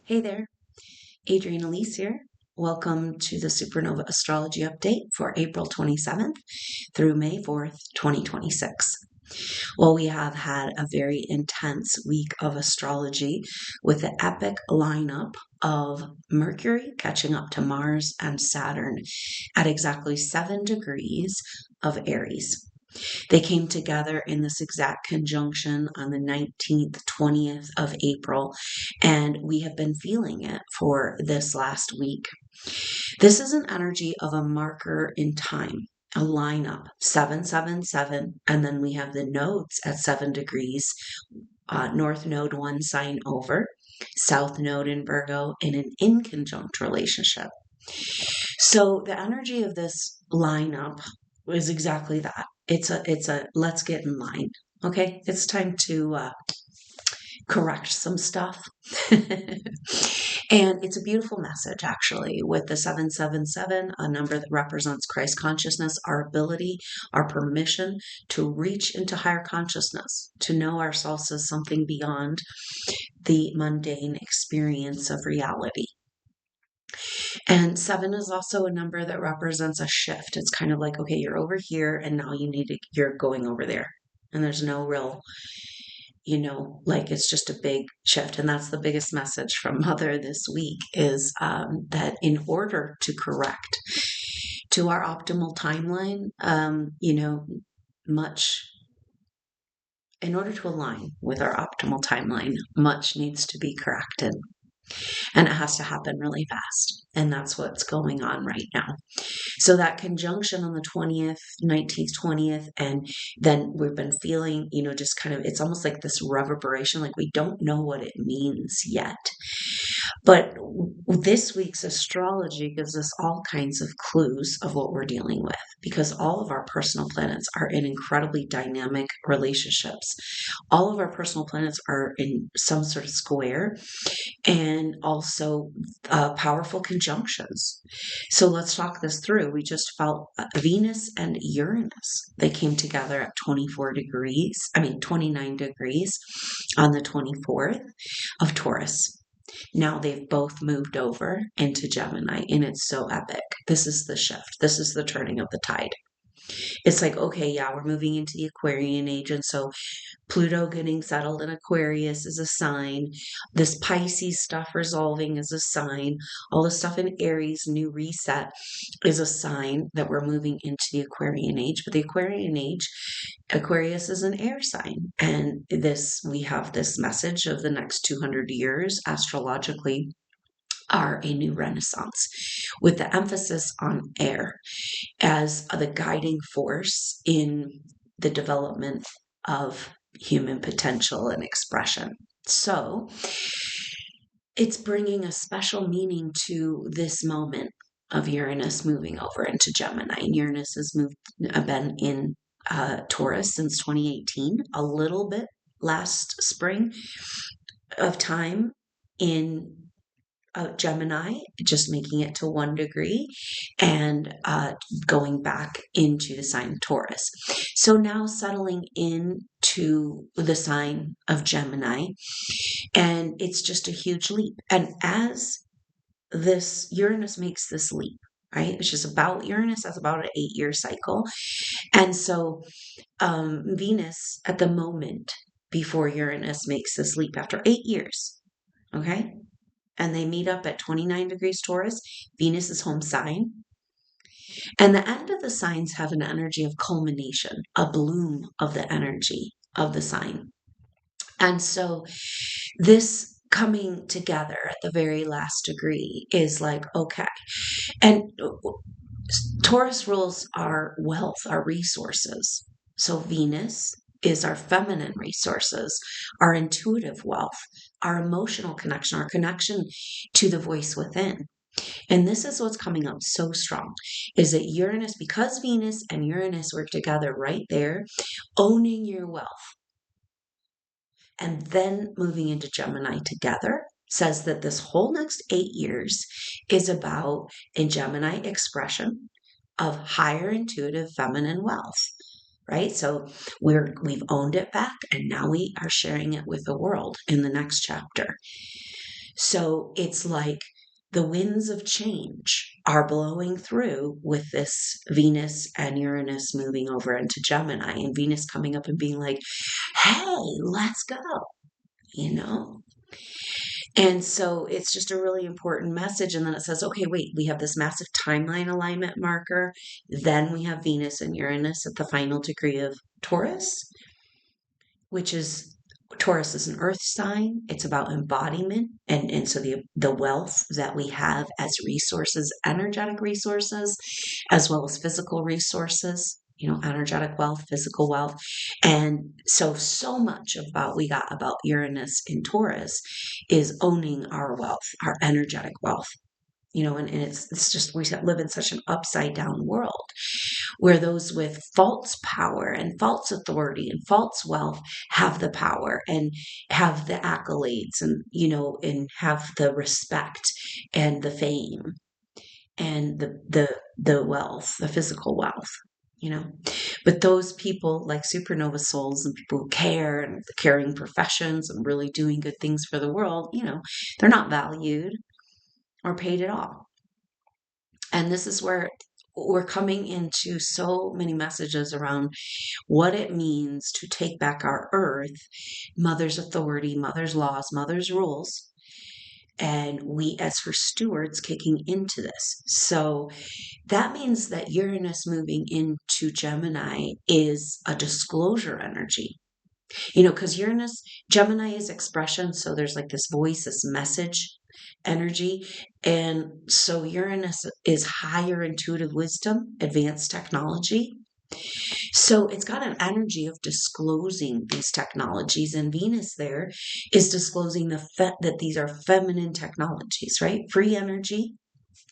Hey there, Adrienne Elise here. Welcome to the SuperNova Astrology Update for April 27th through May 4th, 2026. Well, we have had a very intense week of astrology with the epic lineup of Mercury catching up to Mars and Saturn at exactly 7 degrees of Aries. They came together in this exact conjunction on the 19th, 20th of April, and we have been feeling it for this last week. This is an energy of a marker in time, a lineup 777, and then we have the nodes at 7 degrees, North Node 1 sign over, South Node in Virgo in an inconjunct relationship. So the energy of this lineup is exactly that. It's a let's get in line. Okay, it's time to correct some stuff. And it's a beautiful message, actually, with the 777, a number that represents Christ consciousness, our ability, our permission to reach into higher consciousness, to know ourselves as something beyond the mundane experience of reality. And 7 is also a number that represents a shift. It's kind of like, okay, you're over here and now you're going over there. And there's no real, like it's just a big shift. And that's the biggest message from Mother this week is that in order to correct to our optimal timeline, in order to align with our optimal timeline, much needs to be corrected. And it has to happen really fast. And that's what's going on right now. So that conjunction on the 20th, 19th, 20th, and then we've been feeling, just kind of, it's almost like this reverberation, like we don't know what it means yet. But this week's astrology gives us all kinds of clues of what we're dealing with because all of our personal planets are in incredibly dynamic relationships. All of our personal planets are in some sort of square and also powerful conjunctions. So let's talk this through. We just felt Venus and Uranus. They came together at 29 degrees on the 24th of Taurus. Now they've both moved over into Gemini, and it's so epic. This is the shift. This is the turning of the tide. It's like, okay, yeah, we're moving into the Aquarian age. And so Pluto getting settled in Aquarius is a sign. This Pisces stuff resolving is a sign. All the stuff in Aries, new reset, is a sign that we're moving into the Aquarian age. But the Aquarian age, Aquarius is an air sign. And we have this message of the next 200 years astrologically are a new renaissance with the emphasis on air as the guiding force in the development of human potential and expression. So it's bringing a special meaning to this moment of Uranus moving over into Gemini. Uranus has been in Taurus since 2018, a little bit last spring of time in Gemini, just making it to 1 degree and going back into the sign of Taurus. So now settling into the sign of Gemini, and it's just a huge leap. And as this Uranus makes this leap, right, which is about Uranus, that's about an 8-year cycle. And so Venus at the moment before Uranus makes this leap after 8 years, okay? And they meet up at 29 degrees Taurus, Venus's home sign. And the end of the signs have an energy of culmination, a bloom of the energy of the sign. And so this coming together at the very last degree is like, okay. And Taurus rules our wealth, our resources. So Venus is our feminine resources, our intuitive wealth, our emotional connection, our connection to the voice within. And this is what's coming up so strong is that Uranus, because Venus and Uranus work together right there, owning your wealth and then moving into Gemini together says that this whole next 8 years is about a Gemini expression of higher intuitive feminine wealth. Right? So we've owned it back and now we are sharing it with the world in the next chapter. So it's like the winds of change are blowing through with this Venus and Uranus moving over into Gemini, and Venus coming up and being like, hey, let's go, you know? And so it's just a really important message. And then it says, okay, wait, we have this massive timeline alignment marker. Then we have Venus and Uranus at the final degree of Taurus, which is Taurus is an earth sign. It's about embodiment. And so the wealth that we have as resources, energetic resources, as well as physical resources, energetic wealth, physical wealth. And so much about Uranus in Taurus is owning our wealth, our energetic wealth. And it's just, we live in such an upside down world where those with false power and false authority and false wealth have the power and have the accolades and have the respect and the fame and the wealth, the physical wealth. But those people like supernova souls and people who care and the caring professions and really doing good things for the world, they're not valued or paid at all. And this is where we're coming into so many messages around what it means to take back our earth, mother's authority, mother's laws, mother's rules, and we as her stewards kicking into this. So that means that Uranus moving into Gemini is a disclosure energy. Because Gemini is expression. So there's like this voice, this message energy. And so Uranus is higher intuitive wisdom, advanced technology. So it's got an energy of disclosing these technologies. And Venus there is disclosing that these are feminine technologies, right? Free energy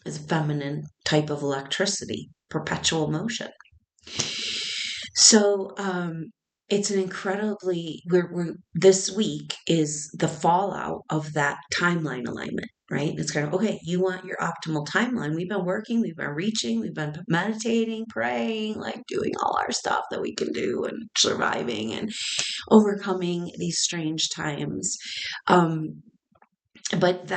is a feminine type of electricity, perpetual motion. So it's an incredibly, this week is the fallout of that timeline alignment, right? It's kind of, okay, you want your optimal timeline. We've been working, we've been reaching, we've been meditating, praying, like doing all our stuff that we can do and surviving and overcoming these strange times. But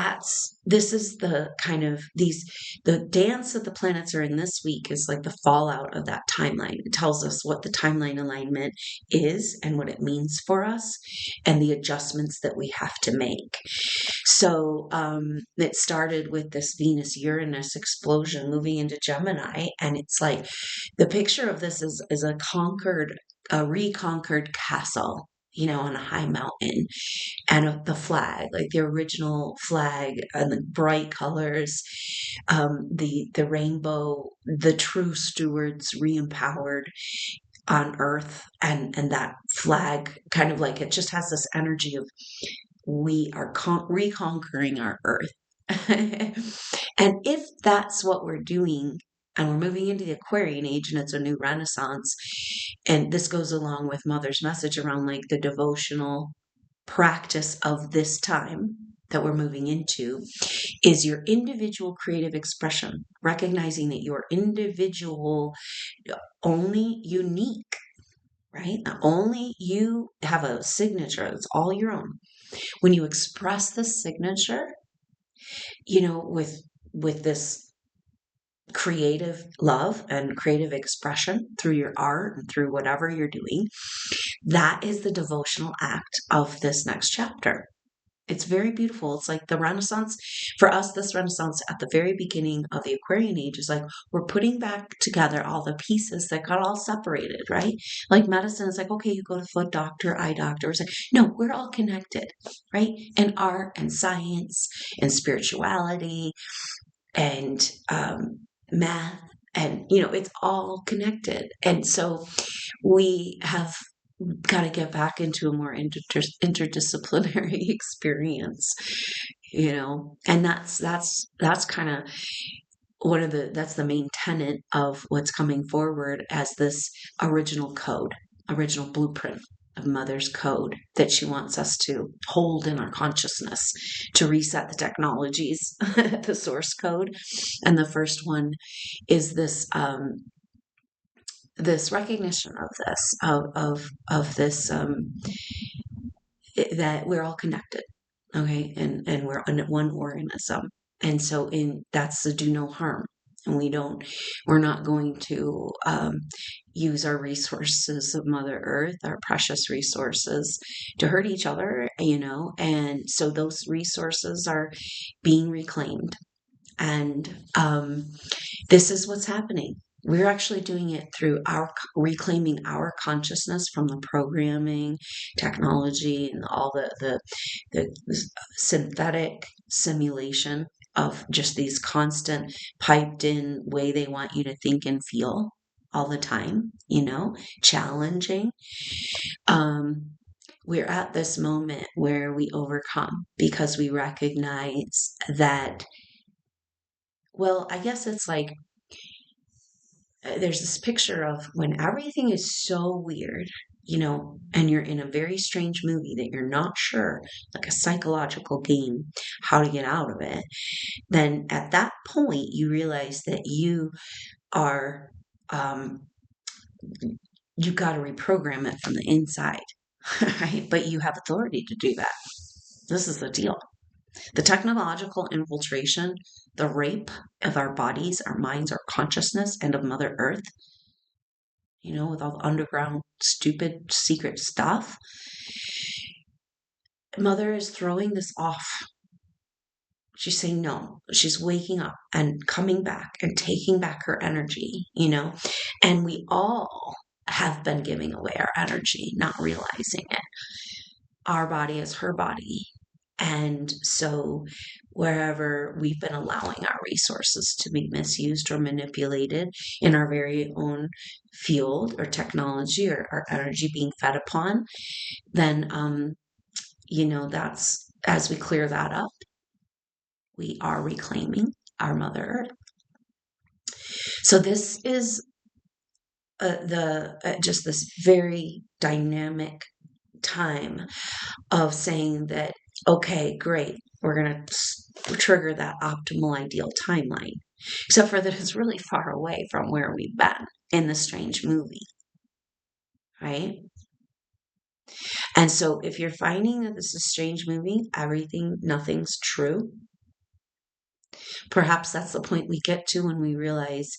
this is the kind of the dance that the planets are in this week is like the fallout of that timeline. It tells us what the timeline alignment is and what it means for us and the adjustments that we have to make. So it started with this Venus Uranus explosion moving into Gemini, and it's like the picture of this is a reconquered castle, on a high mountain, and the flag, like the original flag and the bright colors, the rainbow, the true stewards re-empowered on earth, and that flag kind of like, it just has this energy of we are reconquering our earth. And if that's what we're doing, and we're moving into the Aquarian age and it's a new renaissance, and this goes along with Mother's message around like the devotional practice of this time that we're moving into, is your individual creative expression, recognizing that your individual, only unique, right? Only you have a signature that's all your own. When you express the signature, with this creative love and creative expression through your art and through whatever you're doing, that is the devotional act of this next chapter. It's very beautiful. It's like the Renaissance. For us, this Renaissance at the very beginning of the Aquarian age is like we're putting back together all the pieces that got all separated, right? Like medicine is like, okay, you go to foot doctor, eye doctor. It's like, no, we're all connected, right? And art and science and spirituality and math, and it's all connected. And so we have got to get back into a more interdisciplinary experience, and that's kind of that's the main tenet of what's coming forward as this original blueprint of Mother's code that she wants us to hold in our consciousness to reset the technologies, the source code. And the first one is this recognition of this, of this, that we're all connected. Okay. And we're one organism. And so that's the do no harm. And we're not going to use our resources of Mother Earth, our precious resources, to hurt each other, and so those resources are being reclaimed. And this is what's happening. We're actually doing it through reclaiming our consciousness from the programming, technology, and all the synthetic simulation of just these constant piped in way they want you to think and feel all the time, challenging. We're at this moment where we overcome because we recognize that, well, I guess it's like there's this picture of when everything is so weird, and you're in a very strange movie that you're not sure, like a psychological game, how to get out of it. Then at that point, you realize that you are, you've got to reprogram it from the inside, right? But you have authority to do that. This is the deal. The technological infiltration, the rape of our bodies, our minds, our consciousness, and of Mother Earth, with all the underground, stupid, secret stuff. Mother is throwing this off. She's saying no. She's waking up and coming back and taking back her energy, and we all have been giving away our energy, not realizing it. Our body is her body. And so wherever we've been allowing our resources to be misused or manipulated in our very own field or technology or our energy being fed upon, then, that's as we clear that up, we are reclaiming our Mother Earth. So this is just this very dynamic time of saying that, okay, great, we're going to trigger that optimal ideal timeline. Except for that it's really far away from where we've been in the strange movie, right? And so if you're finding that this is a strange movie, nothing's true, perhaps that's the point we get to when we realize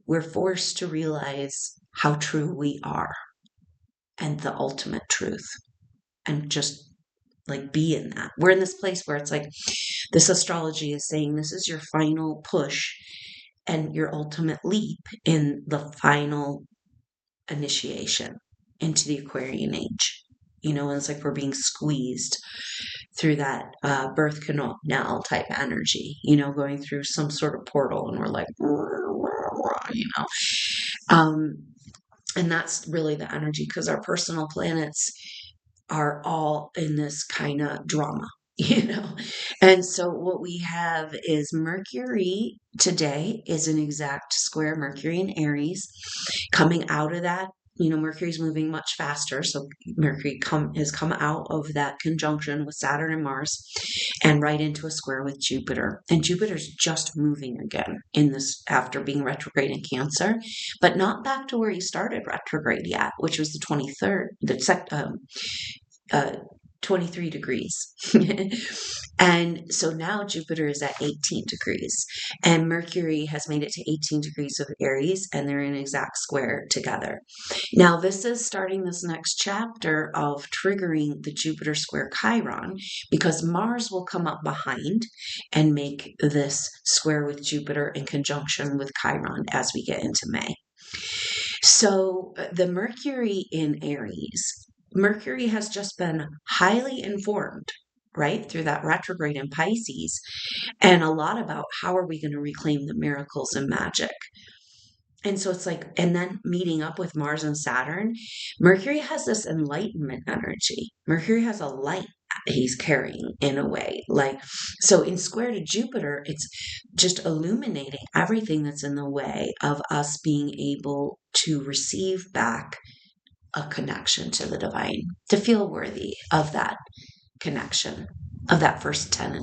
we're forced to realize how true we are and the ultimate truth, and just like be in that. We're in this place where it's like this astrology is saying this is your final push and your ultimate leap in the final initiation into the Aquarian age. And it's like we're being squeezed through that birth canal type energy, going through some sort of portal, and we're like, and that's really the energy, because our personal planets are all in this kind of drama, And so what we have is Mercury today is an exact square, Mercury in Aries, coming out of that. Mercury's moving much faster. So Mercury has come out of that conjunction with Saturn and Mars and right into a square with Jupiter. And Jupiter's just moving again in this after being retrograde in Cancer, but not back to where he started retrograde yet, which was the 23rd, 23 degrees. And so now Jupiter is at 18 degrees and Mercury has made it to 18 degrees of Aries, and they're in exact square together. Now, this is starting this next chapter of triggering the Jupiter square Chiron, because Mars will come up behind and make this square with Jupiter in conjunction with Chiron as we get into May. So the Mercury in Aries, Mercury has just been highly informed, right, through that retrograde in Pisces, and a lot about how are we going to reclaim the miracles and magic. And so it's like, and then meeting up with Mars and Saturn, Mercury has this enlightenment energy. Mercury has a light he's carrying in a way. Like, so in square to Jupiter, it's just illuminating everything that's in the way of us being able to receive back a connection to the divine, to feel worthy of that connection, of that first tenet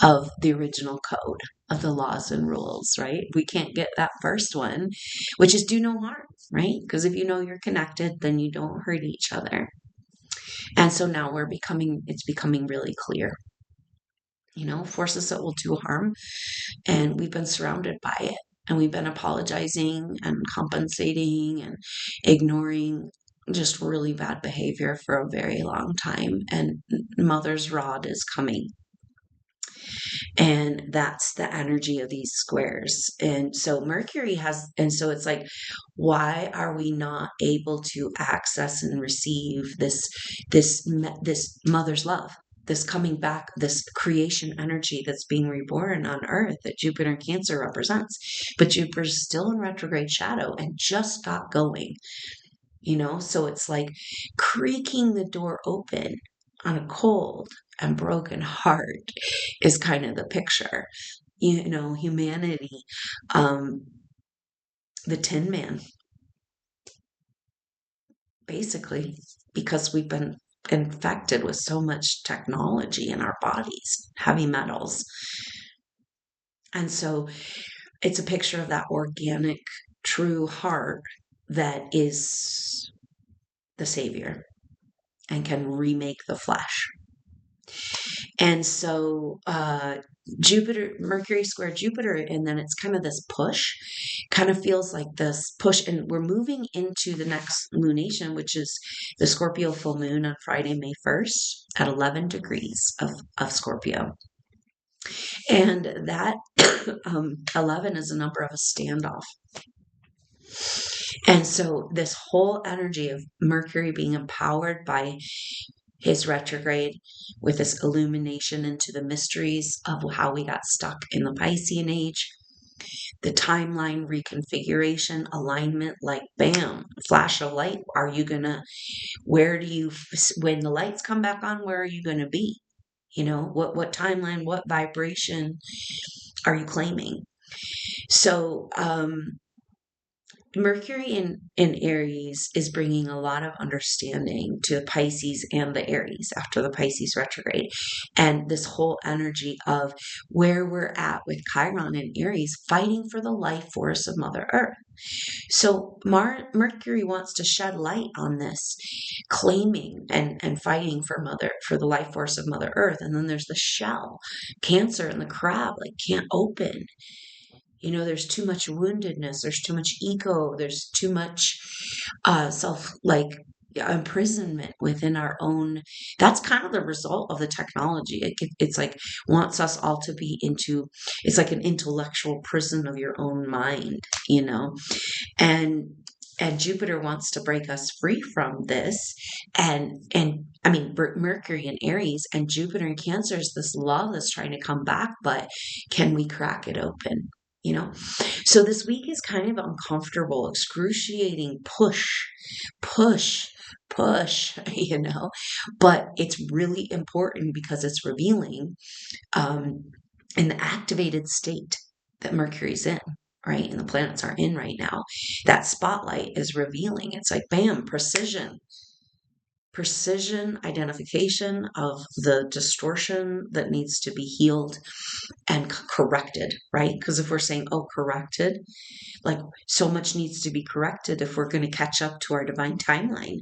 of the original code of the laws and rules, right? We can't get that first one, which is do no harm, right? Because if you know you're connected, then you don't hurt each other. And so now it's becoming really clear, forces that will do harm. And we've been surrounded by it. And we've been apologizing and compensating and ignoring just really bad behavior for a very long time. And Mother's Rod is coming. And that's the energy of these squares. And so so it's like, why are we not able to access and receive this mother's love? This coming back, this creation energy that's being reborn on Earth that Jupiter and Cancer represents. But Jupiter's still in retrograde shadow and just got going, So it's like creaking the door open on a cold and broken heart is kind of the picture. Humanity, the Tin Man, basically, because we've been infected with so much technology in our bodies, heavy metals. And so it's a picture of that organic, true heart that is the savior and can remake the flesh. And so Mercury square Jupiter, and then it's kind of this push, kind of feels like this push. And we're moving into the next lunation, which is the Scorpio full moon on Friday, May 1st at 11 degrees of Scorpio. And that 11 is a number of a standoff. And so this whole energy of Mercury being empowered by his retrograde with this illumination into the mysteries of how we got stuck in the Piscean Age, the timeline reconfiguration, alignment, like bam, flash of light. When the lights come back on, where are you going to be? What timeline, what vibration are you claiming? So, Mercury in Aries is bringing a lot of understanding to the Pisces and the Aries after the Pisces retrograde. And this whole energy of where we're at with Chiron and Aries fighting for the life force of Mother Earth. So Mercury wants to shed light on this, claiming and fighting for the life force of Mother Earth. And then there's the shell, Cancer and the crab, like can't open. There's too much woundedness, there's too much ego, there's too much imprisonment within our own. That's kind of the result of the technology. It's like wants us all to be it's like an intellectual prison of your own mind, and Jupiter wants to break us free from this. And I mean, Mercury in Aries and Jupiter in Cancer is this love that's trying to come back, but can we crack it open? So this week is kind of uncomfortable, excruciating push, but it's really important because it's revealing in the activated state that Mercury's in, right? And the planets are in right now. That spotlight is revealing. It's like, bam, precision identification of the distortion that needs to be healed and corrected, right? Because if we're saying, corrected, like so much needs to be corrected if we're going to catch up to our divine timeline.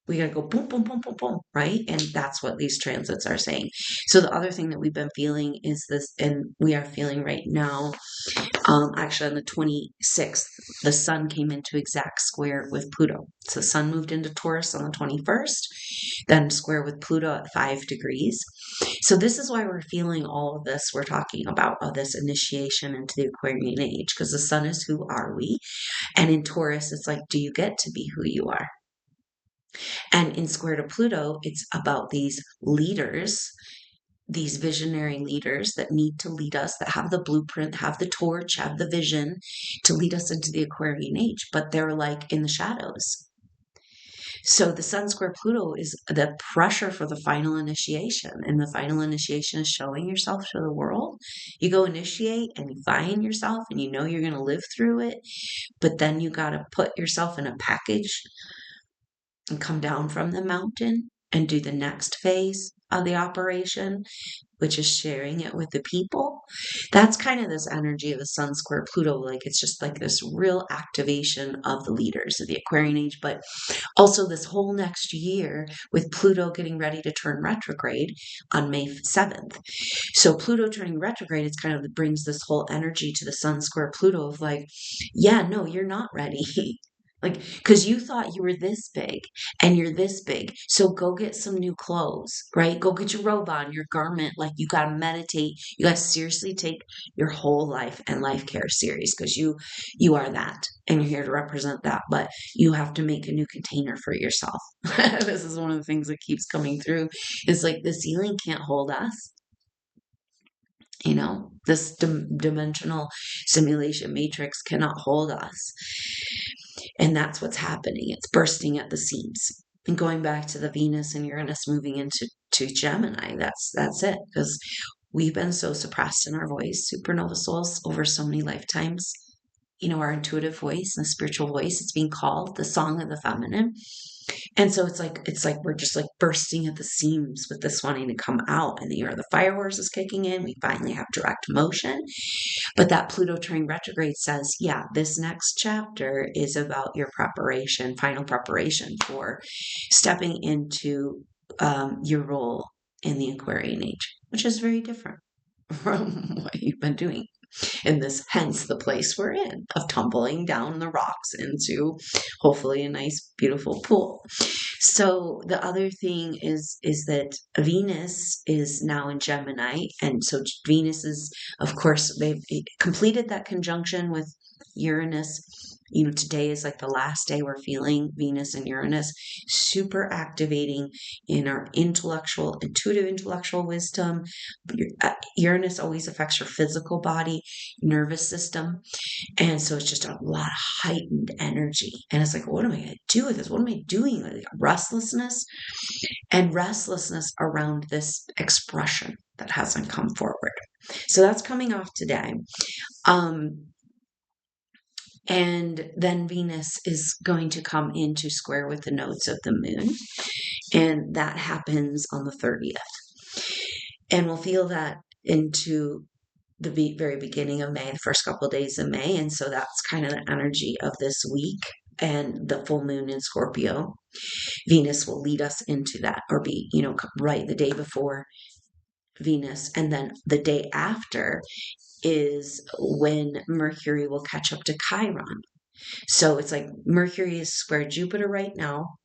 We got to go boom, boom, boom, boom, boom, right? And that's what these transits are saying. So the other thing that we've been feeling is this, and we are feeling right now, actually on the 26th, the sun came into exact square with Pluto. So the sun moved into Taurus on the 21st, then square with Pluto at 5 degrees. So this is why we're feeling all of this. We're talking about this initiation into the Aquarian age, because the sun is who are we? And in Taurus, it's like, do you get to be who you are? And in square to Pluto, it's about these leaders, these visionary leaders that need to lead us, that have the blueprint, have the torch, have the vision to lead us into the Aquarian age, but they're like in the shadows. So the sun square Pluto is the pressure for the final initiation. And the final initiation is showing yourself to the world. You go initiate and you find yourself and you know you're going to live through it. But then you got to put yourself in a package and come down from the mountain and do the next phase of the operation, which is sharing it with the people. That's kind of this energy of the Sun square Pluto. Like it's just like this real activation of the leaders of the Aquarian age, but also this whole next year with Pluto getting ready to turn retrograde on May 7th. So Pluto turning retrograde, it's kind of brings this whole energy to the Sun square Pluto of like, yeah, no, you're not ready. Like, because you thought you were this big and you're this big. So go get some new clothes, right? Go get your robe on, your garment. Like, you got to meditate. You got to seriously take your whole life and life care serious because you are that and you're here to represent that. But you have to make a new container for yourself. This is one of the things that keeps coming through. It's like the ceiling can't hold us. This dimensional simulation matrix cannot hold us. And that's what's happening. It's bursting at the seams. And going back to the Venus and Uranus moving into Gemini, that's it. Because we've been so suppressed in our voice, supernova souls, over so many lifetimes. Our intuitive voice and spiritual voice, it's being called the song of the feminine. And so it's like we're just like bursting at the seams with this wanting to come out. And the fire horse is kicking in. We finally have direct motion. But that Pluto turning retrograde says, yeah, this next chapter is about your preparation, final preparation for stepping into your role in the Aquarian age, which is very different from what you've been doing. And this, hence the place we're in, of tumbling down the rocks into hopefully a nice, beautiful pool. So the other thing is that Venus is now in Gemini. And so Venus is, of course, they've completed that conjunction with Uranus. Today is like the last day we're feeling Venus and Uranus super activating in our intuitive intellectual wisdom. Uranus always affects your physical body, nervous system. And so it's just a lot of heightened energy. And it's like, what am I going to do with this? What am I doing? Like restlessness around this expression that hasn't come forward. So that's coming off today. And then Venus is going to come into square with the nodes of the moon. And that happens on the 30th. And we'll feel that into the very beginning of May, the first couple of days of May. And so that's kind of the energy of this week. And the full moon in Scorpio, Venus will lead us into that, or be, right the day before Venus. And then the day after is when Mercury will catch up to Chiron. So it's like Mercury is square Jupiter right now.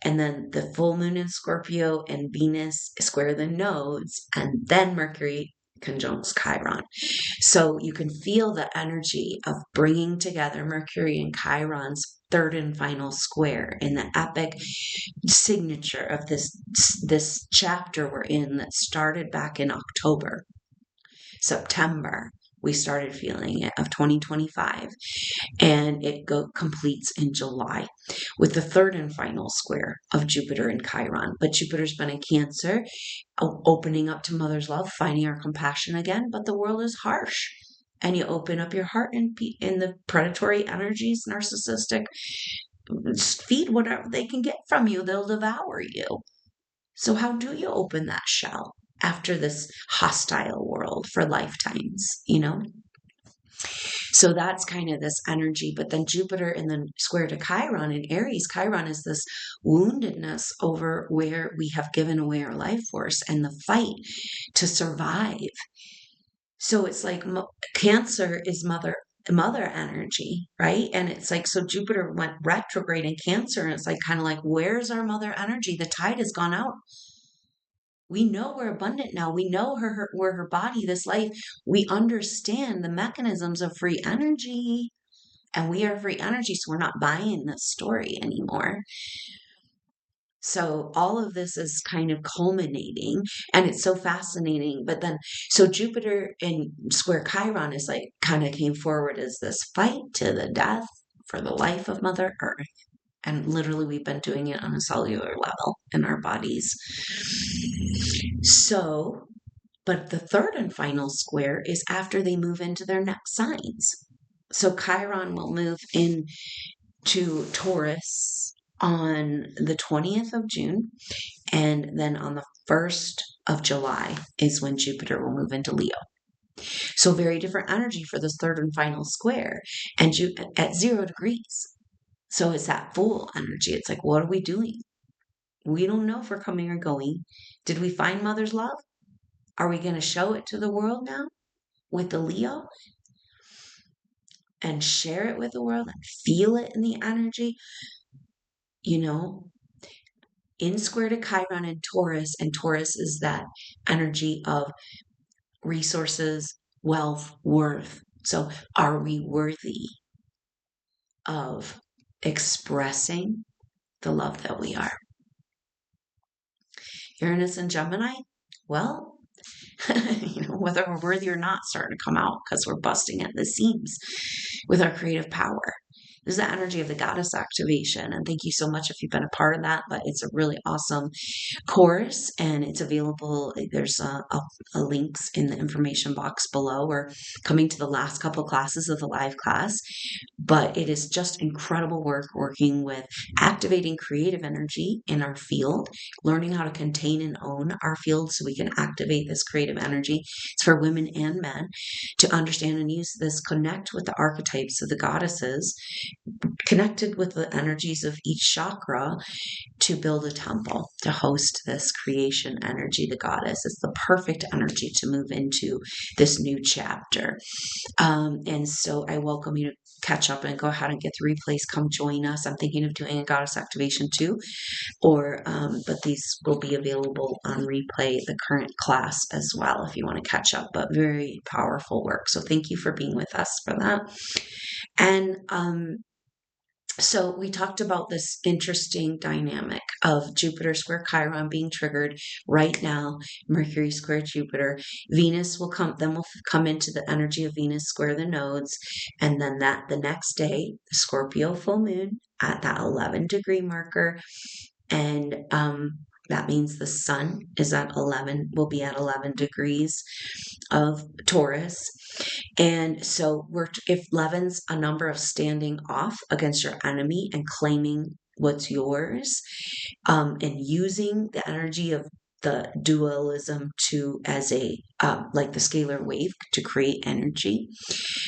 And then the full moon in Scorpio and Venus square the nodes. And then Mercury conjuncts Chiron. So you can feel the energy of bringing together Mercury and Chiron's third and final square in the epic signature of this chapter we're in that started back in September. We started feeling it of 2025, and it completes in July with the third and final square of Jupiter and Chiron. But Jupiter's been in Cancer, opening up to mother's love, finding our compassion again. But the world is harsh, and you open up your heart in the predatory energies, narcissistic, feed whatever they can get from you. They'll devour you. So how do you open that shell after this hostile world for lifetimes, So that's kind of this energy. But then Jupiter and then square to Chiron in Aries. Chiron is this woundedness over where we have given away our life force and the fight to survive. So it's like Cancer is mother energy, right? And it's like, so Jupiter went retrograde in Cancer, and it's like kind of like, where's our mother energy? The tide has gone out. We know we're abundant now. We know we're her body, this life. We understand the mechanisms of free energy, and we are free energy, so we're not buying this story anymore. So all of this is kind of culminating, and it's so fascinating. But then, so Jupiter in square Chiron is like kind of came forward as this fight to the death for the life of Mother Earth. And literally, we've been doing it on a cellular level in our bodies. So, but the third and final square is after they move into their next signs. So Chiron will move into Taurus on the 20th of June, and then on the 1st of July is when Jupiter will move into Leo. So very different energy for this third and final square, and at 0 degrees. So it's that full energy. It's like, what are we doing? We don't know if we're coming or going. Did we find mother's love? Are we going to show it to the world now with the Leo and share it with the world and feel it in the energy? You know, in square to Chiron and Taurus is that energy of resources, wealth, worth. So are we worthy of expressing the love that we are? Uranus and Gemini, well, whether we're worthy or not, starting to come out because we're busting at the seams with our creative power. This is the energy of the goddess activation. And thank you so much if you've been a part of that. But it's a really awesome course and it's available. There's a links in the information box below. We're coming to the last couple classes of the live class, but it is just incredible work working with activating creative energy in our field, learning how to contain and own our field so we can activate this creative energy. It's for women and men to understand and use this, connect with the archetypes of the goddesses, connected with the energies of each chakra to build a temple, to host this creation energy, the goddess. It's the perfect energy to move into this new chapter. And so I welcome you to catch up and go ahead and get the replays. Come join us. I'm thinking of doing a goddess activation too, but these will be available on replay, the current class as well, if you want to catch up, but very powerful work. So thank you for being with us for that. And, so we talked about this interesting dynamic of Jupiter square Chiron being triggered right now, Mercury square Jupiter. Venus will come, then we'll come into the energy of Venus square the nodes, and then the next day, the Scorpio full moon at that 11-degree marker, and that means the sun is at 11, will be at 11 degrees of Taurus. And so if 11's a number of standing off against your enemy and claiming what's yours, and using the energy of the dualism as a like the scalar wave to create energy.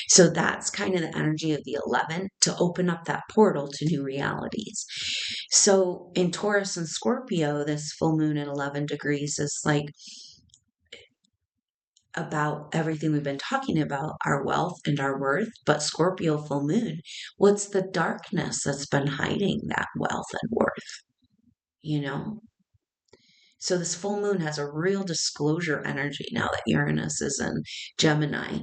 So that's kind of the energy of the 11 to open up that portal to new realities. So in Taurus and Scorpio, this full moon at 11 degrees is like about everything we've been talking about, our wealth and our worth. But Scorpio full moon, what's the darkness that's been hiding that wealth and worth? So this full moon has a real disclosure energy now that Uranus is in Gemini.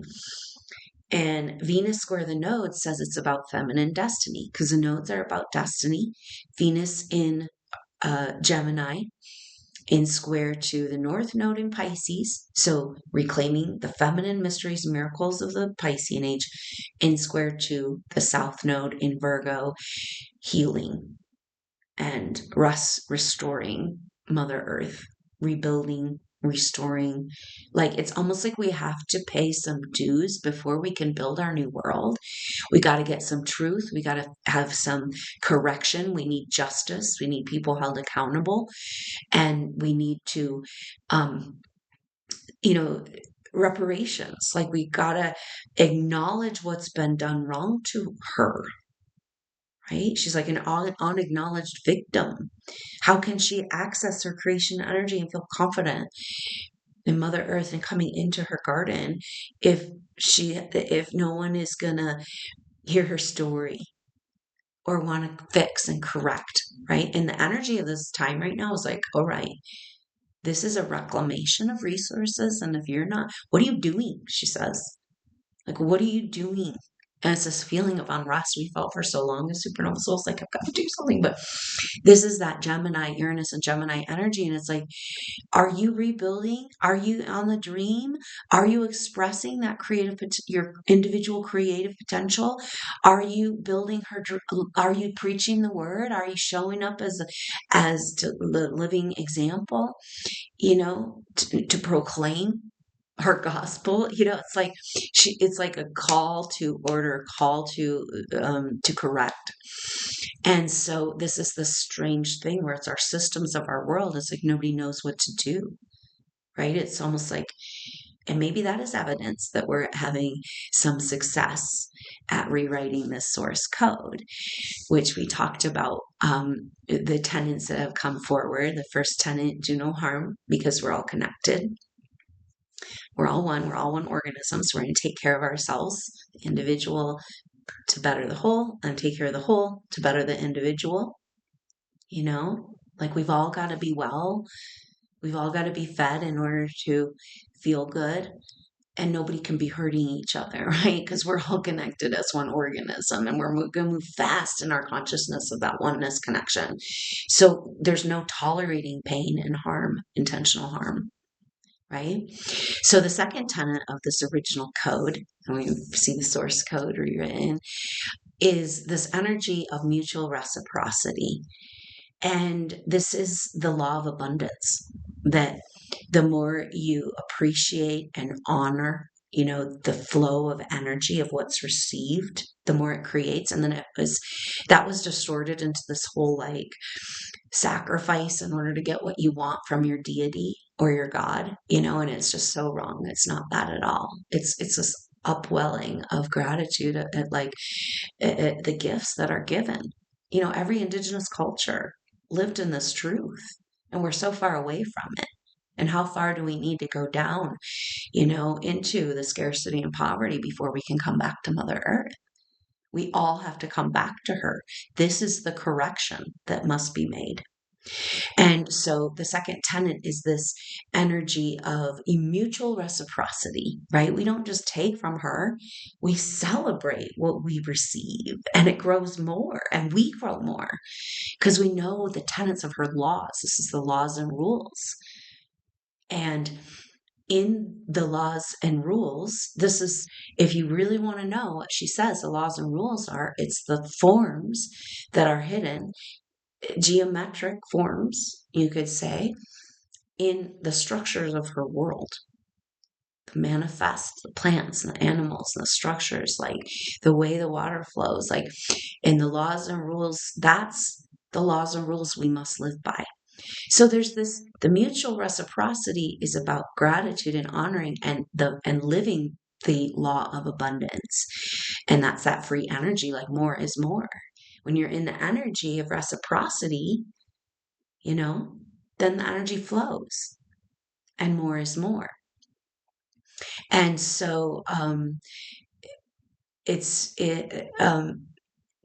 And Venus square the nodes says it's about feminine destiny because the nodes are about destiny. Venus in Gemini in square to the North Node in Pisces, so reclaiming the feminine mysteries and miracles of the Piscean Age, in square to the South Node in Virgo, healing and restoring Mother Earth, rebuilding, restoring. Like it's almost like we have to pay some dues before we can build our new world. We got to get some truth. We got to have some correction. We need justice. We need people held accountable. And we need to, reparations. Like we got to acknowledge what's been done wrong to her. Right? She's like an unacknowledged victim. How can she access her creation energy and feel confident in Mother Earth and coming into her garden if no one is gonna hear her story or want to fix and correct, right? And the energy of this time right now is like, all right, this is a reclamation of resources, and if you're not, what are you doing? She says, like, what are you doing? And it's this feeling of unrest we felt for so long as supernova souls, like, I've got to do something. But this is that Gemini, Uranus and Gemini energy. And it's like, are you rebuilding? Are you on the dream? Are you expressing that your individual creative potential? Are you building are you preaching the word? Are you showing up as the living example, to proclaim? our gospel. It's like a call to order, call to correct. And so this is the strange thing where it's our systems of our world. It's like nobody knows what to do, right? It's almost like, and maybe that is evidence that we're having some success at rewriting this source code, which we talked about. The tenets that have come forward. The first tenet: do no harm, because we're all connected. We're all one. We're all one organism. So we're going to take care of ourselves, the individual, to better the whole, and take care of the whole to better the individual. Like we've all got to be well. We've all got to be fed in order to feel good. And nobody can be hurting each other, right? Because we're all connected as one organism, and we're going to move fast in our consciousness of that oneness connection. So there's no tolerating pain and harm, intentional harm, right? So the second tenet of this original code, and we see the source code rewritten, is this energy of mutual reciprocity. And this is the law of abundance, that the more you appreciate and honor, the flow of energy of what's received, the more it creates. And then that was distorted into this whole like sacrifice in order to get what you want from your deity or your God, and it's just so wrong. It's not that at all. It's this upwelling of gratitude at the gifts that are given. Every indigenous culture lived in this truth, and we're so far away from it. And how far do we need to go down, into the scarcity and poverty before we can come back to Mother Earth? We all have to come back to her. This is the correction that must be made. And so the second tenet is this energy of mutual reciprocity, right? We don't just take from her, we celebrate what we receive, and it grows more, and we grow more because we know the tenets of her laws. This is the laws and rules. And in the laws and rules, this is, if you really want to know what she says, the laws and rules are, it's the forms that are hidden, geometric forms, you could say, in the structures of her world. The manifest, the plants and the animals and the structures, like the way the water flows, like in the laws and rules, that's the laws and rules we must live by. So there's the mutual reciprocity is about gratitude and honoring and living the law of abundance. And that's that free energy, like more is more. When you're in the energy of reciprocity, then the energy flows and more is more. And so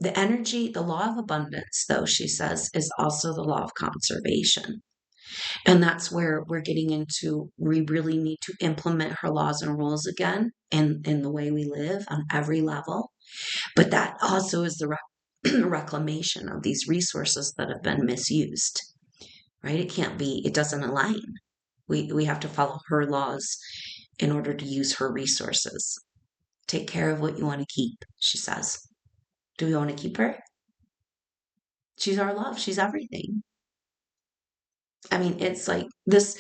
the energy, the law of abundance, though, she says, is also the law of conservation. And that's where we're getting into, we really need to implement her laws and rules again in the way we live on every level. But that also is the reclamation of these resources that have been misused, right? It doesn't align. We have to follow her laws in order to use her resources. Take care of what you want to keep, she says. Do we want to keep her? She's our love. She's everything. I mean, it's like this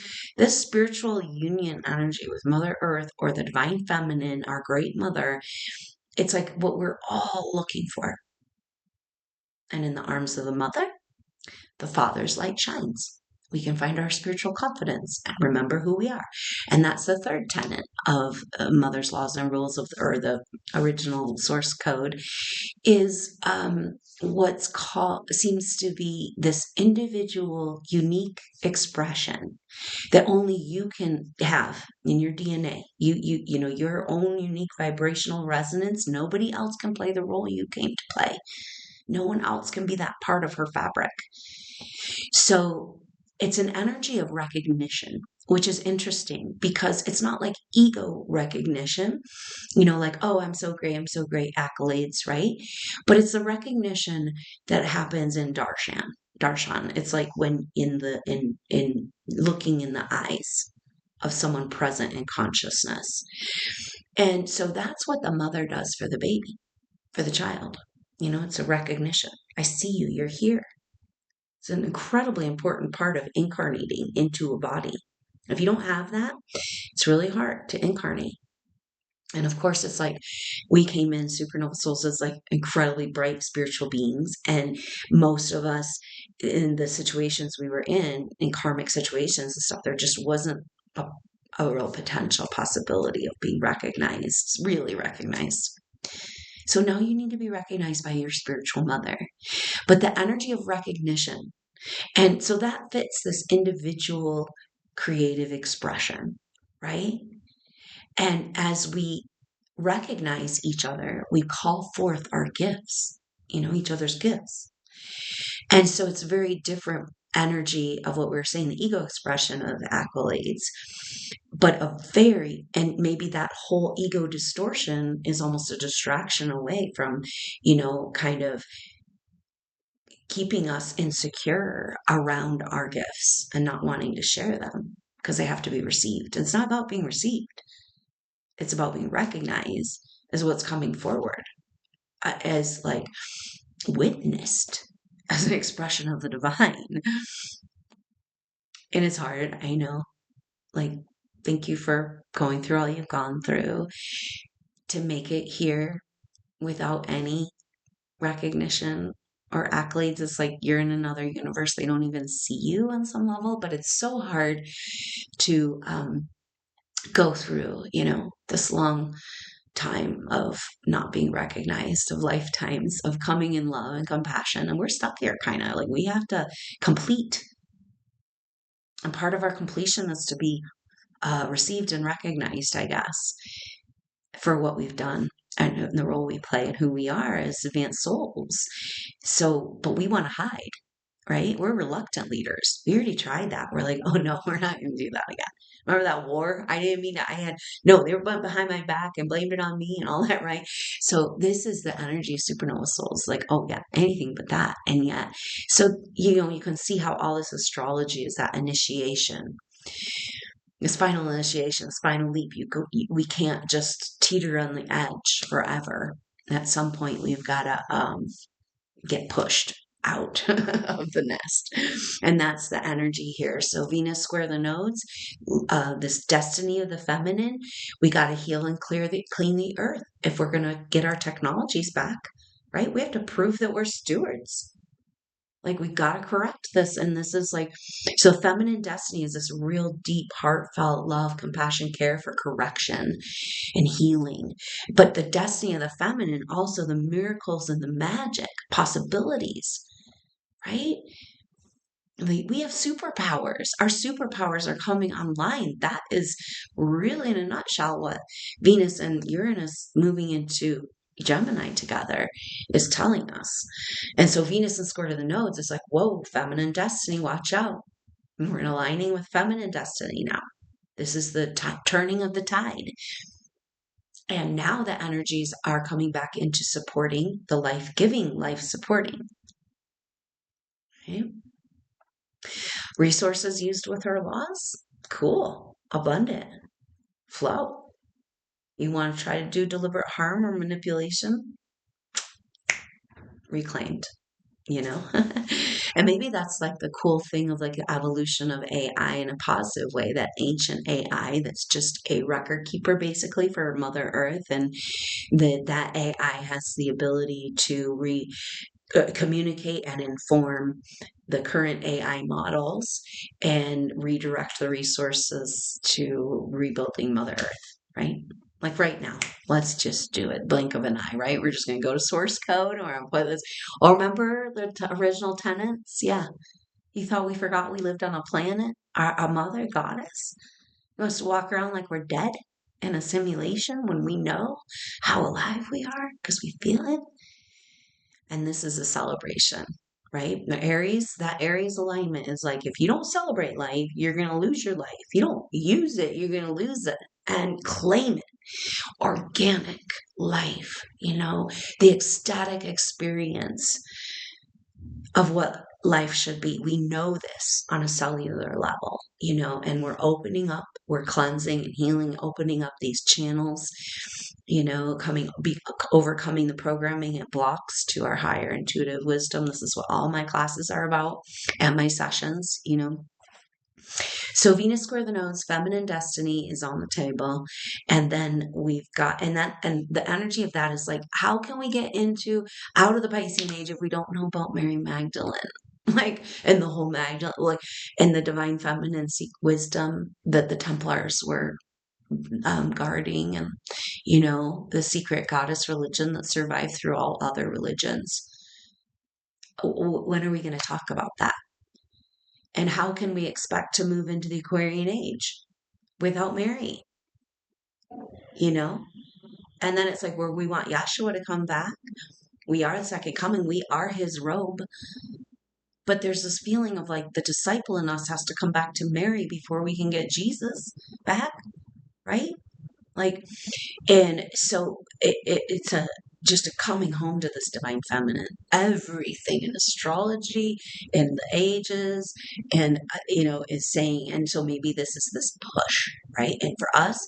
spiritual union energy with Mother Earth or the divine feminine, our great mother. It's like what we're all looking for. And in the arms of the mother, the father's light shines. We can find our spiritual confidence and remember who we are. And that's the third tenet of Mother's laws and rules or the original source code is what's called, seems to be this individual, unique expression that only you can have in your DNA. You know, your own unique vibrational resonance. Nobody else can play the role you came to play. No one else can be that part of her fabric. So it's an energy of recognition, which is interesting because it's not like ego recognition, like, oh, I'm so great, accolades, right? But it's the recognition that happens in darshan. It's like when in looking in the eyes of someone present in consciousness. And so that's what the mother does for the baby, for the child. It's a recognition. I see you, you're here. It's an incredibly important part of incarnating into a body If you don't have that, it's really hard to incarnate. And of course, it's like we came in supernova souls as like incredibly bright spiritual beings. And most of us in the situations we were in karmic situations and stuff, there just wasn't a real potential possibility of being recognized, really recognized. So now you need to be recognized by your spiritual mother. But the energy of recognition, and so that fits this individual creative expression, right? And as we recognize each other, we call forth our gifts, each other's gifts. And so it's very different energy of what we were saying, the ego expression of accolades, but and maybe that whole ego distortion is almost a distraction away from, kind of keeping us insecure around our gifts and not wanting to share them because they have to be received. It's not about being received. It's about being recognized as what's coming forward, as like witnessed as an expression of the divine. And it's hard, I know. Like, thank you for going through all you've gone through to make it here without any recognition or accolades. It's like you're in another universe. They don't even see you on some level, but it's so hard to go through, this long time of not being recognized, of lifetimes of coming in love and compassion. And we're stuck here kind of like we have to complete. And part of our completion is to be received and recognized, I guess, for what we've done and the role we play and who we are as advanced souls. So, but we want to hide, right? We're reluctant leaders. We already tried that. We're like, oh no, we're not going to do that again. Remember that war? I didn't mean that. No, they were behind my back and blamed it on me and all that, right? So this is the energy of supernova souls. Like, oh yeah, anything but that. And yet, so, you can see how all this astrology is that initiation, this final initiation, this final leap. We can't just teeter on the edge forever. At some point, we've got to get pushed out of the nest. And that's the energy here. So Venus square the nodes, this destiny of the feminine, we got to heal and clean the earth if we're going to get our technologies back, right? We have to prove that we're stewards. Like we got to correct this. And this is like, so feminine destiny is this real deep, heartfelt love, compassion, care for correction and healing. But the destiny of the feminine, also the miracles and the magic possibilities, right? We have superpowers. Our superpowers are coming online. That is really, in a nutshell, what Venus and Uranus moving into Gemini together is telling us. And so Venus and square to the nodes is like, whoa, feminine destiny, watch out. And we're aligning with feminine destiny now. This is the turning of the tide. And now the energies are coming back into supporting the life-giving, life-supporting. Okay. Resources used with her laws? Cool. Abundant. Flow. You want to try to do deliberate harm or manipulation? Reclaimed. And maybe that's like the cool thing of like the evolution of AI in a positive way, that ancient AI that's just a record keeper basically for Mother Earth, and that AI has the ability to communicate and inform the current AI models and redirect the resources to rebuilding Mother Earth, right? Like right now, let's just do it. Blink of an eye, right? We're just going to go to source code or put this. Or remember the original tenants? Yeah. You thought we forgot we lived on a planet? Our mother goddess? We must walk around like we're dead in a simulation when we know how alive we are because we feel it. And this is a celebration, right? The that Aries alignment is like, if you don't celebrate life, you're going to lose your life. If you don't use it, you're going to lose it, and claim it. Organic life, the ecstatic experience of what life should be. We know this on a cellular level, and we're opening up, we're cleansing and healing, opening up these channels, overcoming the programming it blocks to our higher intuitive wisdom. This is what all my classes are about and my sessions, So Venus square the nose, feminine destiny is on the table. And then we've got, and the energy of that is like, how can we get out of the Piscean age if we don't know about Mary Magdalene? Like, and the whole Magdalene, like, and the divine feminine wisdom that the Templars were guarding, and, the secret goddess religion that survived through all other religions. When are we going to talk about that? And how can we expect to move into the Aquarian age without Mary? And then it's like, where we want Yahshua to come back. We are the second coming. We are his robe. But there's this feeling of like the disciple in us has to come back to Mary before we can get Jesus back, right? Like, and so it's just a coming home to this divine feminine. Everything in astrology, in the ages, and is saying, and so maybe this is this push, right? And for us,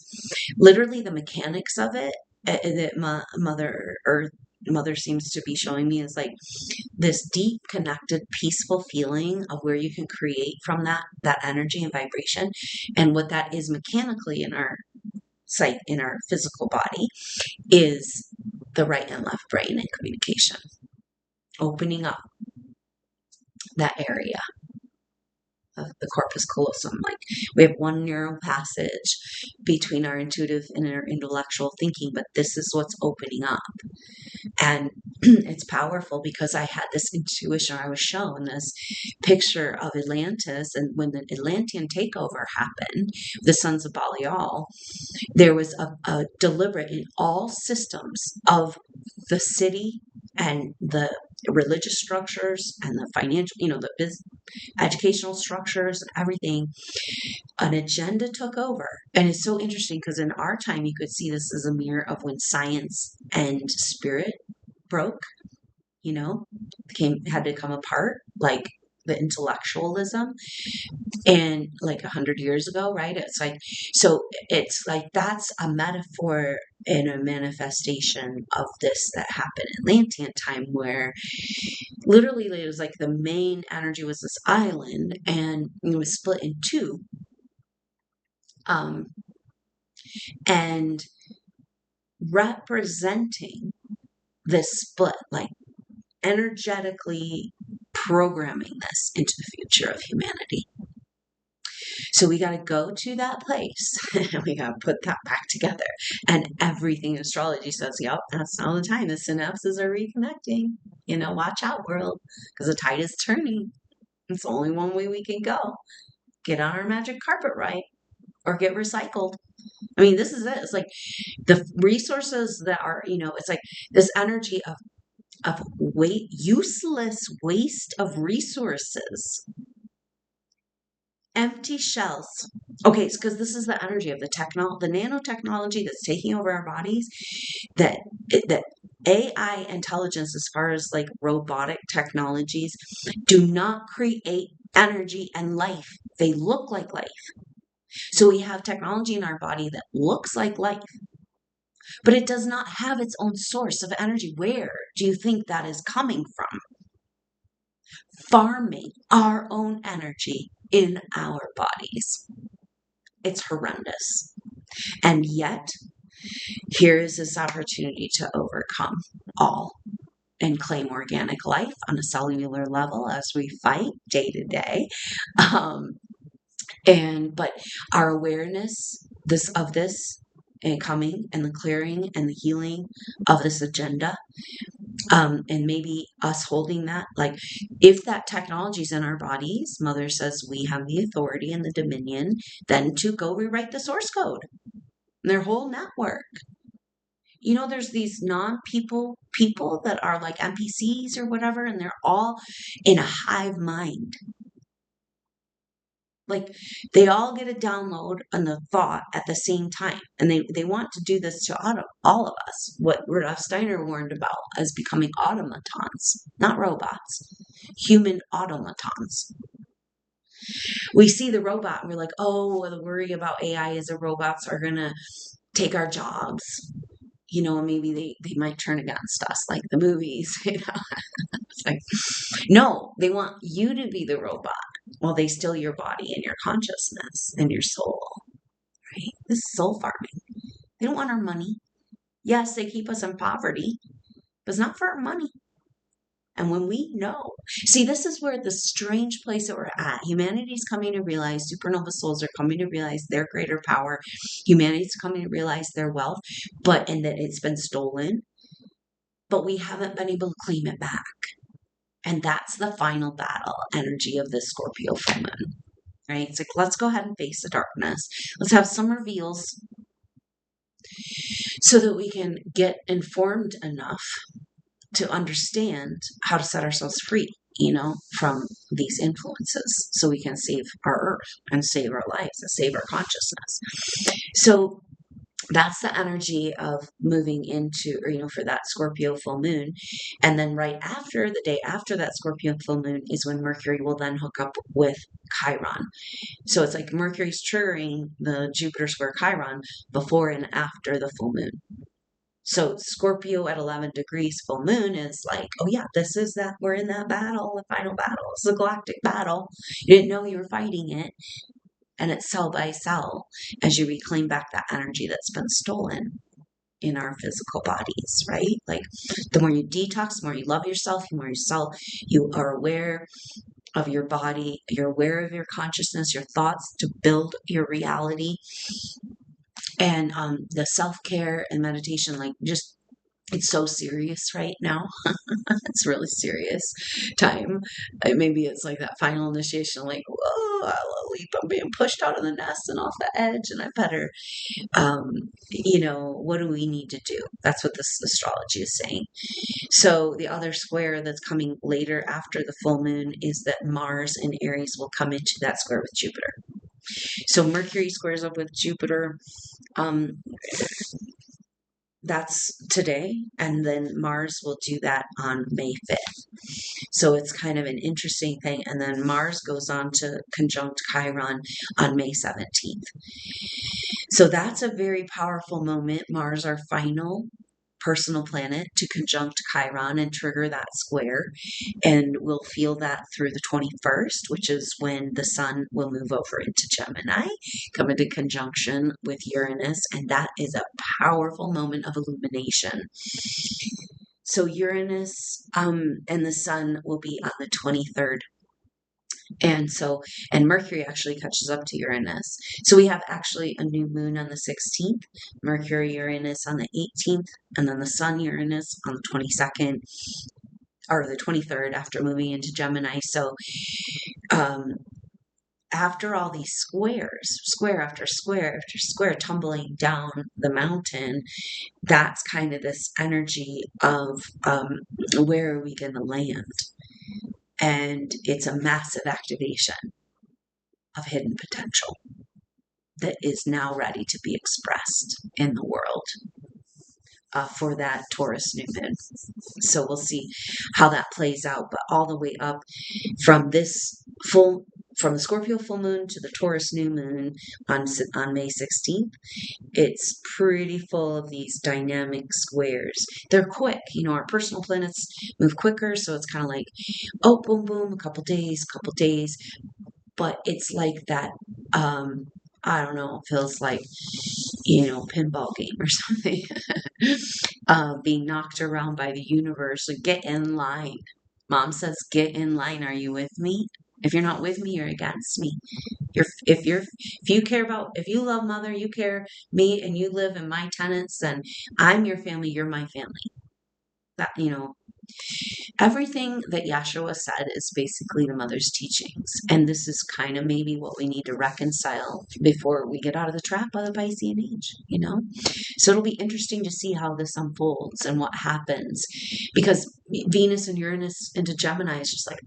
literally the mechanics of it, that Mother Earth, Mother seems to be showing me, is like this deep, connected, peaceful feeling of where you can create from that energy and vibration, and what that is mechanically in our sight, in our physical body, is the right and left brain and communication, opening up that area of the corpus callosum. Like, we have one neural passage between our intuitive and our intellectual thinking, but this is what's opening up. And it's powerful because I had this intuition. I was shown this picture of Atlantis, and when the Atlantean takeover happened, the sons of Belial, there was a deliberate in all systems of the city and the religious structures and the financial, the business, educational structures and everything. An agenda took over. And it's so interesting because in our time, you could see this as a mirror of when science and spirit broke, had to come apart, like the intellectualism, and like 100 years ago, right? It's like, so it's like, that's a metaphor and a manifestation of this that happened in Atlantean time, where literally it was like the main energy was this island, and it was split in two. And representing this split, like energetically programming this into the future of humanity. So we got to go to that place and we got to put that back together. And everything in astrology says, yep, that's all the time. The synapses are reconnecting. Watch out, world, because the tide is turning. It's only one way we can go. Get on our magic carpet right, or get recycled. I mean, this is it. It's like the resources that are, it's like this energy of useless waste of resources. Empty shells. Okay, it's because this is the energy of the nanotechnology that's taking over our bodies, that AI intelligence, as far as like robotic technologies, do not create energy and life. They look like life. So we have technology in our body that looks like life, but it does not have its own source of energy. Where do you think that is coming from? Farming our own energy in our bodies. It's horrendous. And yet, here is this opportunity to overcome all and claim organic life on a cellular level as we fight day to day. But our awareness of this and coming, and the clearing and the healing of this agenda, and maybe us holding that, like, if that technology is in our bodies, Mother says we have the authority and the dominion then to go rewrite the source code, their whole network. There's these non-people that are like NPCs or whatever, and they're all in a hive mind. Like, they all get a download on the thought at the same time. And they want to do this to all of us. What Rudolf Steiner warned about as becoming automatons, not robots, human automatons. We see the robot and we're like, oh, the worry about AI is the robots are going to take our jobs. Maybe they might turn against us, like the movies. It's like, no, they want you to be the robot. Well, they steal your body and your consciousness and your soul, right? This is soul farming. They don't want our money. Yes, they keep us in poverty, but it's not for our money. And when we know, see, this is where the strange place that we're at. Humanity's coming to realize, supernova souls are coming to realize their greater power. Humanity's coming to realize their wealth, and that it's been stolen, but we haven't been able to claim it back. And that's the final battle energy of this Scorpio full moon, right? It's like, let's go ahead and face the darkness. Let's have some reveals so that we can get informed enough to understand how to set ourselves free, from these influences so we can save our earth and save our lives and save our consciousness. So that's the energy of moving into, for that Scorpio full moon. And then right after, the day after that Scorpio full moon is when Mercury will then hook up with Chiron. So it's like Mercury's triggering the Jupiter square Chiron before and after the full moon. So Scorpio at 11 degrees full moon is like, oh yeah, this is that, we're in that battle, the final battle. It's the galactic battle. You didn't know you were fighting it. And it's cell by cell as you reclaim back that energy that's been stolen in our physical bodies, right? Like the more you detox, the more you love yourself, the more you are aware of your body, you're aware of your consciousness, your thoughts to build your reality. And the self-care and meditation, it's so serious right now. It's really serious time. Maybe it's like that final initiation, like, whoa, I'm being pushed out of the nest and off the edge, and I better, what do we need to do? That's what this astrology is saying. So the other square that's coming later after the full moon is that Mars in Aries will come into that square with Jupiter. So Mercury squares up with Jupiter. That's today, and then Mars will do that on May 5th. So it's kind of an interesting thing. And then Mars goes on to conjunct Chiron on May 17th. So that's a very powerful moment. Mars, our final personal planet, to conjunct Chiron and trigger that square. And we'll feel that through the 21st, which is when the sun will move over into Gemini, come into conjunction with Uranus. And that is a powerful moment of illumination. So Uranus and the sun will be on the 23rd. And Mercury actually catches up to Uranus. So we have actually a new moon on the 16th, Mercury Uranus on the 18th, and then the sun Uranus on the 22nd, or the 23rd after moving into Gemini. So after all these squares, square after square after square tumbling down the mountain, that's kind of this energy of where are we going to land? And it's a massive activation of hidden potential that is now ready to be expressed in the world for that Taurus new moon. So we'll see how that plays out. But all the way up from the Scorpio full moon to the Taurus new moon on May 16th, it's pretty full of these dynamic squares. They're quick. Our personal planets move quicker, so it's kind of like, oh, boom, boom, a couple days. But it's like that, I don't know, it feels like, pinball game or something, being knocked around by the universe. Like, get in line. Mom says, get in line. Are you with me? If you're not with me, you're against me. If you love mother, you care me, and you live in my tenets, then I'm your family, you're my family. That, everything that Yahshua said is basically the mother's teachings. And this is kind of maybe what we need to reconcile before we get out of the trap of the Piscean Age, So it'll be interesting to see how this unfolds and what happens. Because Venus and Uranus into Gemini is just like,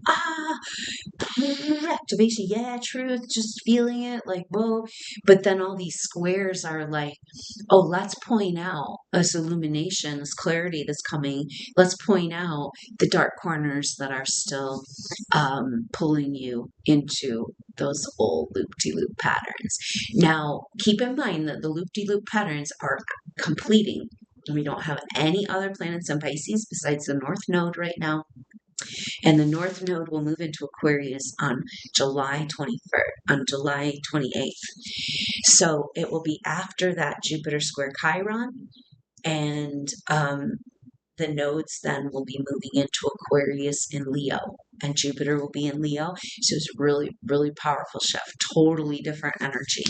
activation, yeah, truth, just feeling it, like, whoa. But then all these squares are like, oh, let's point out this illumination, this clarity that's coming. Let's point out the dark corners that are still pulling you into those old loop-de-loop patterns. Now, keep in mind that the loop-de-loop patterns are completing. We don't have any other planets in Pisces besides the North Node right now. And the North Node will move into Aquarius on July 23rd, on July 28th. So it will be after that Jupiter square Chiron, and the nodes then will be moving into Aquarius in Leo, and Jupiter will be in Leo. So it's really, really powerful shift, totally different energy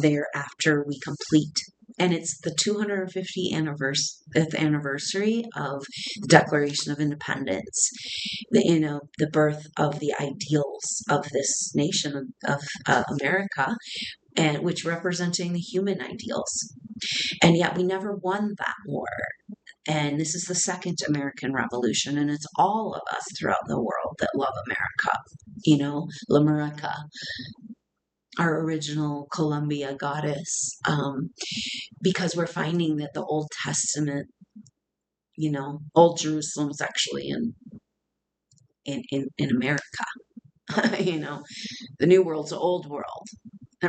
there after we complete. And it's the 250th anniversary of the Declaration of Independence, the birth of the ideals of this nation of America, and which representing the human ideals. And yet we never won that war. And this is the second American Revolution, and it's all of us throughout the world that love America, L'America, our original Columbia goddess, because we're finding that the Old Testament, Old Jerusalem is actually in America. The New World's the Old World.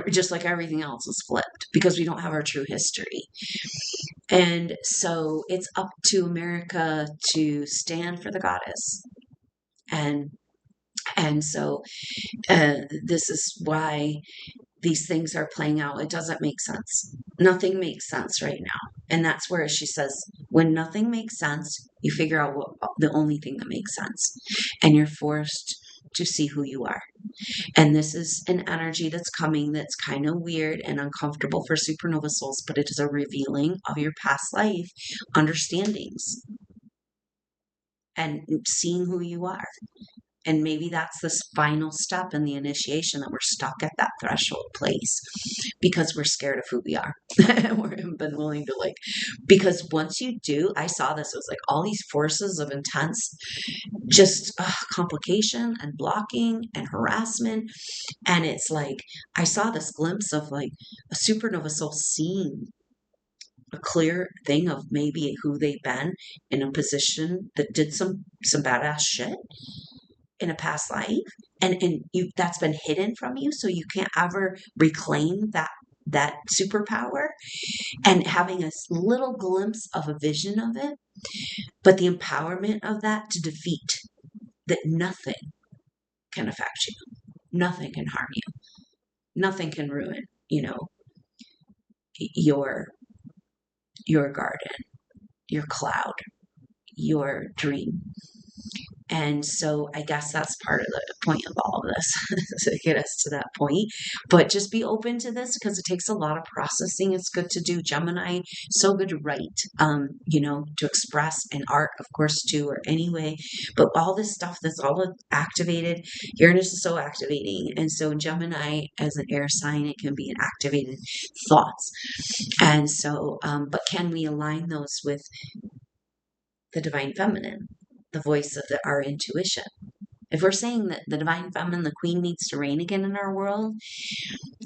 Just like everything else is flipped because we don't have our true history. And so it's up to America to stand for the goddess. And so this is why these things are playing out. It doesn't make sense. Nothing makes sense right now. And that's where she says, when nothing makes sense, you figure out the only thing that makes sense. And you're forced to see who you are. And this is an energy that's coming that's kind of weird and uncomfortable for supernova souls, but it is a revealing of your past life understandings and seeing who you are. And maybe that's this final step in the initiation, that we're stuck at that threshold place because we're scared of who we are. We haven't been willing to because once you do, I saw this, it was like all these forces of intense, just complication and blocking and harassment. And it's like, I saw this glimpse of a supernova soul seeing a clear thing of maybe who they've been in a position that did some badass shit in a past life, and that's been hidden from you, so you can't ever reclaim that superpower, and having a little glimpse of a vision of it, but the empowerment of that to defeat that nothing can affect you, nothing can harm you, nothing can ruin your garden, your cloud, your dream. And so I guess that's part of the point of all of this, to get us to that point. But just be open to this because it takes a lot of processing. It's good to do. Gemini, so good to write, to express, and art, of course, too, or anyway. But all this stuff that's all activated, Uranus is so activating. And so Gemini, as an air sign, it can be an activated thoughts. And so, but can we align those with the divine feminine? The voice of our intuition. If we're saying that the divine feminine, the queen, needs to reign again in our world,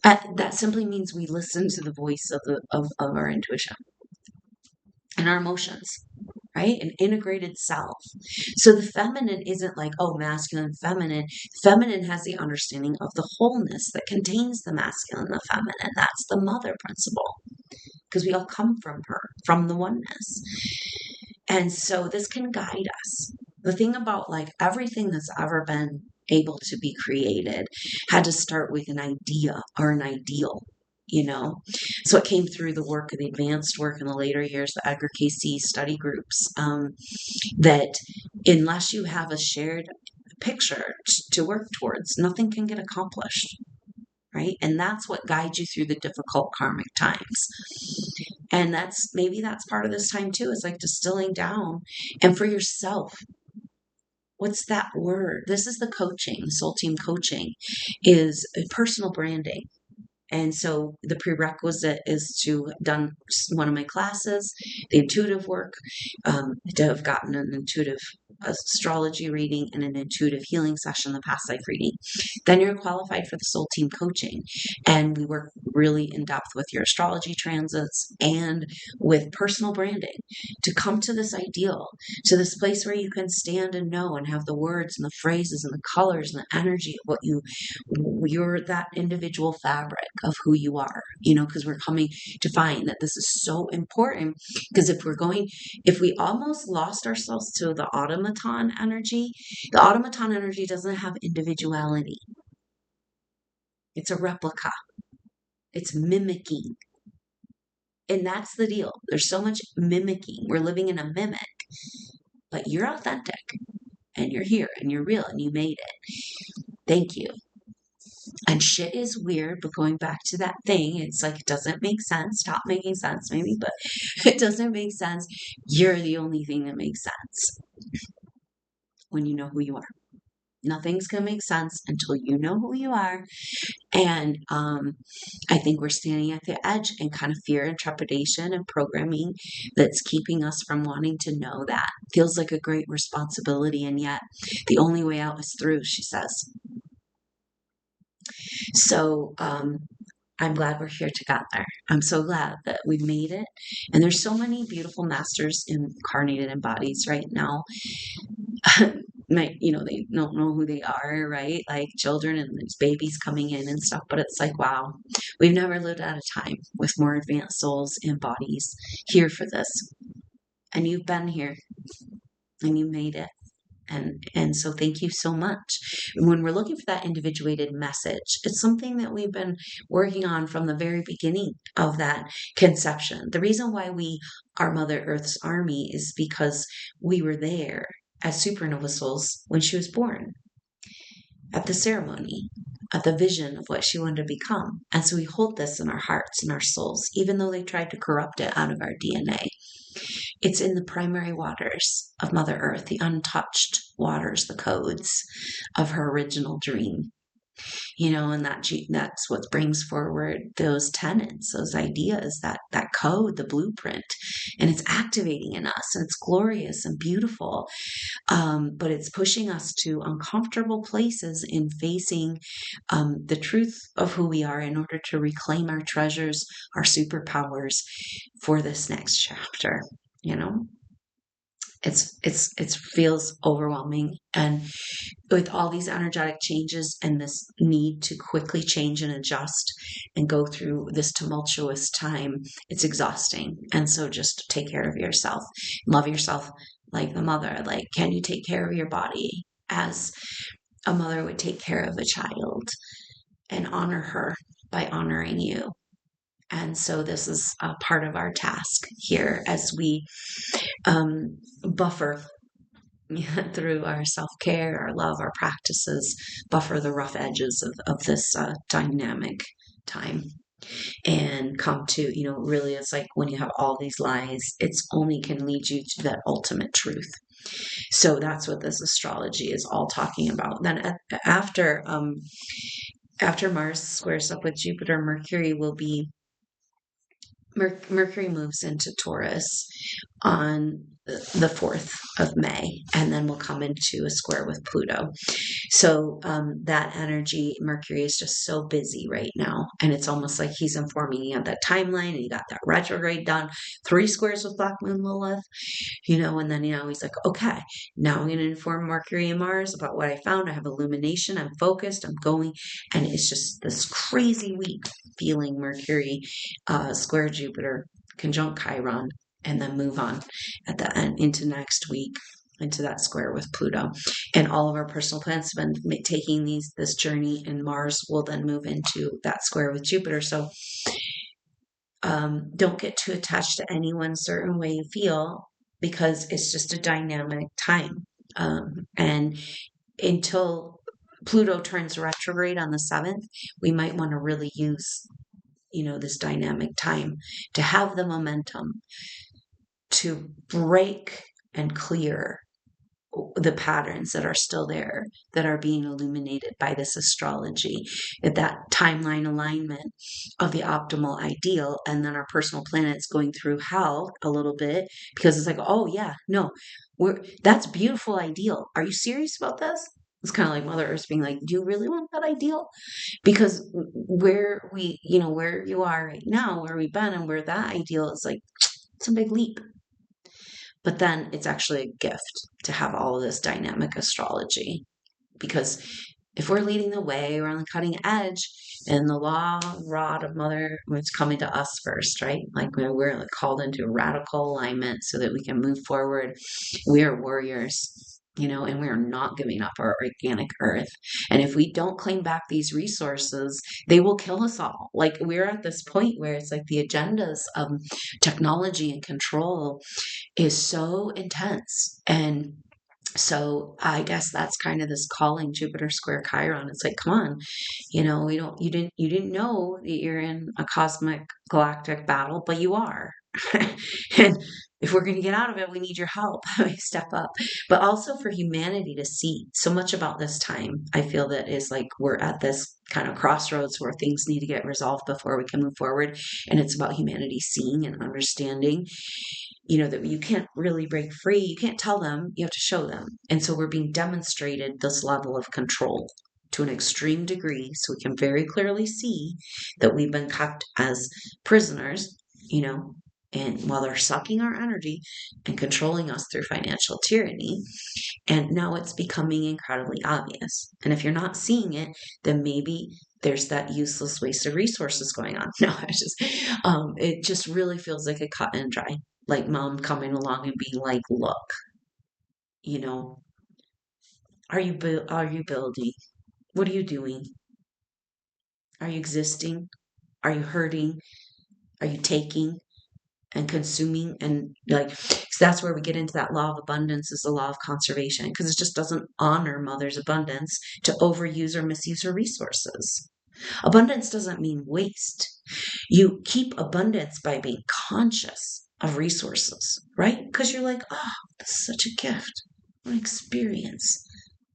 that simply means we listen to the voice of our intuition and our emotions, right? An integrated self. So the feminine isn't like, masculine, feminine. Feminine has the understanding of the wholeness that contains the masculine and the feminine. That's the mother principle, because we all come from her, from the oneness. And so this can guide us. The thing about everything that's ever been able to be created had to start with an idea or an ideal, So it came through the work of the advanced work in the later years, the Edgar Cayce study groups, that unless you have a shared picture to work towards, nothing can get accomplished. Right? And that's what guides you through the difficult karmic times. And maybe that's part of this time too, is distilling down, and for yourself. What's that word? This is the coaching, the soul team coaching, is personal branding. And so the prerequisite is to have done one of my classes, the intuitive work, to have gotten an intuitive astrology reading and an intuitive healing session, the past life reading. Then you're qualified for the soul team coaching. And we work really in depth with your astrology transits and with personal branding to come to this ideal, to this place where you can stand and know and have the words and the phrases and the colors and the energy of what you're that individual fabric of who you are, because we're coming to find that this is so important. Because if we almost lost ourselves to the autumn automaton energy. The automaton energy doesn't have individuality. It's a replica. It's mimicking. And that's the deal. There's so much mimicking. We're living in a mimic, but you're authentic and you're here and you're real and you made it. Thank you. And shit is weird, but going back to that thing, it's like, it doesn't make sense. Stop making sense, maybe, but it doesn't make sense. You're the only thing that makes sense when you know who you are. Nothing's going to make sense until you know who you are. And I think we're standing at the edge, and kind of fear and trepidation and programming that's keeping us from wanting to know that. Feels like a great responsibility, and yet the only way out is through, she says. So I'm glad we're here together. I'm so glad that we've made it. And there's so many beautiful masters incarnated in bodies right now. They don't know who they are, right? Like children and these babies coming in and stuff. But it's like, wow, we've never lived at a time with more advanced souls and bodies here for this. And you've been here and you made it. And so thank you so much. When we're looking for that individuated message, it's something that we've been working on from the very beginning of that conception. The reason why we are Mother Earth's army is because we were there as supernova souls when she was born, at the ceremony, at the vision of what she wanted to become. And so we hold this in our hearts and our souls, even though they tried to corrupt it out of our DNA. It's in the primary waters of Mother Earth, the untouched waters, the codes of her original dream. And that's what brings forward those tenets, those ideas, that code, the blueprint, and it's activating in us, and it's glorious and beautiful. But it's pushing us to uncomfortable places in facing the truth of who we are in order to reclaim our treasures, our superpowers for this next chapter. It feels overwhelming, and with all these energetic changes and this need to quickly change and adjust and go through this tumultuous time, it's exhausting. And so just take care of yourself, love yourself like the mother. Like, can you take care of your body as a mother would take care of a child, and honor her by honoring you? And so this is a part of our task here as we buffer through our self-care, our love, our practices, buffer the rough edges of this dynamic time. And come to, really, it's like when you have all these lies, it's only can lead you to that ultimate truth. So that's what this astrology is all talking about. Then after Mars squares up with Jupiter, Mercury moves into Taurus on the 4th of May, and then we'll come into a square with Pluto. So that energy, Mercury is just so busy right now, and it's almost like he's informing you of that timeline, and he got that retrograde done, 3 squares with Black Moon Lilith, and then, he's like, okay, now I'm going to inform Mercury and Mars about what I found. I have illumination, I'm focused, I'm going, and it's just this crazy week feeling Mercury square Jupiter, conjunct Chiron, and then move on at the end into next week into that square with Pluto. And all of our personal planets have been taking this journey, and Mars will then move into that square with Jupiter. So don't get too attached to any one certain way you feel, because it's just a dynamic time. And until Pluto turns retrograde on the 7th, we might want to really use this dynamic time to have the momentum to break and clear the patterns that are still there, that are being illuminated by this astrology, that timeline alignment of the optimal ideal. And then our personal planets going through hell a little bit, because it's like, oh yeah, no, that's beautiful ideal. Are you serious about this? It's kind of like Mother Earth being like, do you really want that ideal? Because where you are right now, where we've been, and where that ideal is, like, it's a big leap. But then it's actually a gift to have all of this dynamic astrology, because if we're leading the way, we're on the cutting edge, and the law rod of Mother, it's coming to us first, right? Like we're called into radical alignment so that we can move forward. We are warriors. and we're not giving up our organic earth. And if we don't claim back these resources, they will kill us all. Like, we're at this point where it's like the agendas of technology and control is so intense. And so I guess that's kind of this calling, Jupiter square Chiron. It's like, come on, you didn't know that you're in a cosmic galactic battle, but you are. And if we're going to get out of it, we need your help. Step up. But also for humanity to see so much about this time. I feel that is like we're at this kind of crossroads where things need to get resolved before we can move forward. And it's about humanity seeing and understanding, that you can't really break free. You can't tell them, you have to show them. And so we're being demonstrated this level of control to an extreme degree. So we can very clearly see that we've been kept as prisoners, and while they're sucking our energy and controlling us through financial tyranny. And now it's becoming incredibly obvious. And if you're not seeing it, then maybe there's that useless waste of resources going on. No, it just really feels like a cut and dry. Like mom coming along and being like, look, you know, are you building? What are you doing? Are you existing? Are you hurting? Are you taking and consuming? And like, so that's where we get into that law of abundance, is the law of conservation, because it just doesn't honor mother's abundance to overuse or misuse her resources. Abundance doesn't mean waste. You keep abundance by being conscious of resources, right? Because you're like, oh, this is such a gift. I want to experience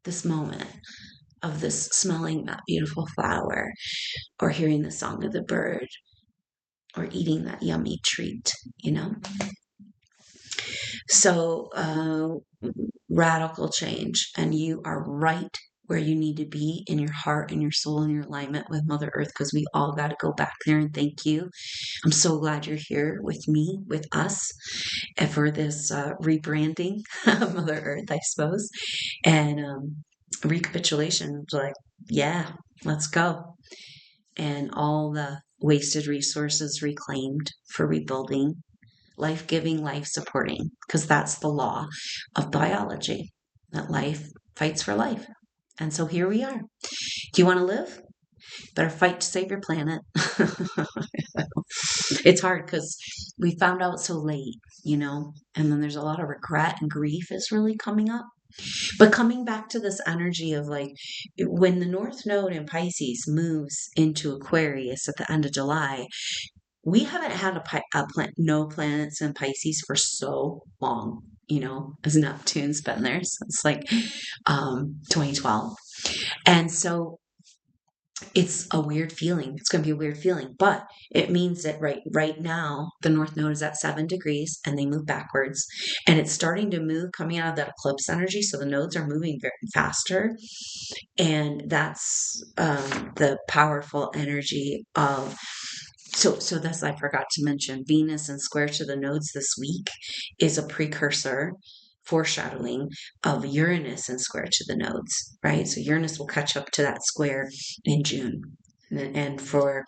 this moment of this smelling that beautiful flower, or hearing the song of the bird, or eating that yummy treat. So, radical change, and you are right where you need to be in your heart and your soul and your alignment with Mother Earth, because we all got to go back there and thank you. I'm so glad you're here with me, with us, and for this rebranding of Mother Earth, I suppose, and recapitulation. Like, yeah, let's go. And all the wasted resources reclaimed for rebuilding, life giving, life supporting, because that's the law of biology, that life fights for life. And so here we are. Do you want to live? Better fight to save your planet. It's hard because we found out so late, and then there's a lot of regret and grief is really coming up. But coming back to this energy of like, when the North Node in Pisces moves into Aquarius at the end of July, we haven't had no planets in Pisces for so long, as Neptune's been there since like 2012. And so it's a weird feeling. It's going to be a weird feeling, but it means that right now the North Node is at 7 degrees and they move backwards, and it's starting to move coming out of that eclipse energy. So the nodes are moving very faster, and that's the powerful energy of. So that's, I forgot to mention, Venus and square to the nodes this week is a precursor, foreshadowing of Uranus and square to the nodes, right? So Uranus will catch up to that square in June. And for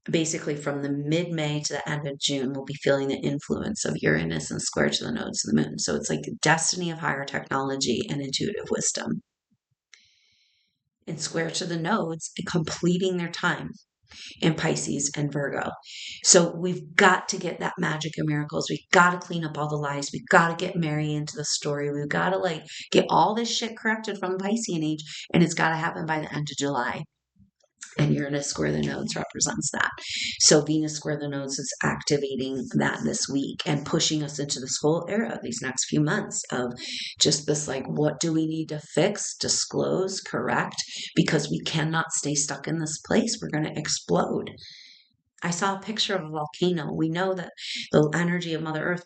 basically from the mid-May to the end of June, we'll be feeling the influence of Uranus and square to the nodes of the moon. So it's like the destiny of higher technology and intuitive wisdom. And square to the nodes, completing their time in Pisces and Virgo. So we've got to get that magic and miracles. We've got to clean up all the lies. We've got to get Mary into the story. We've got to get all this shit corrected from the Piscean age, and it's got to happen by the end of July. And Uranus square the nodes represents that. So Venus square the nodes is activating that this week and pushing us into this whole era, these next few months of just this, what do we need to fix, disclose, correct? Because we cannot stay stuck in this place. We're going to explode. I saw a picture of a volcano. We know that the energy of Mother Earth,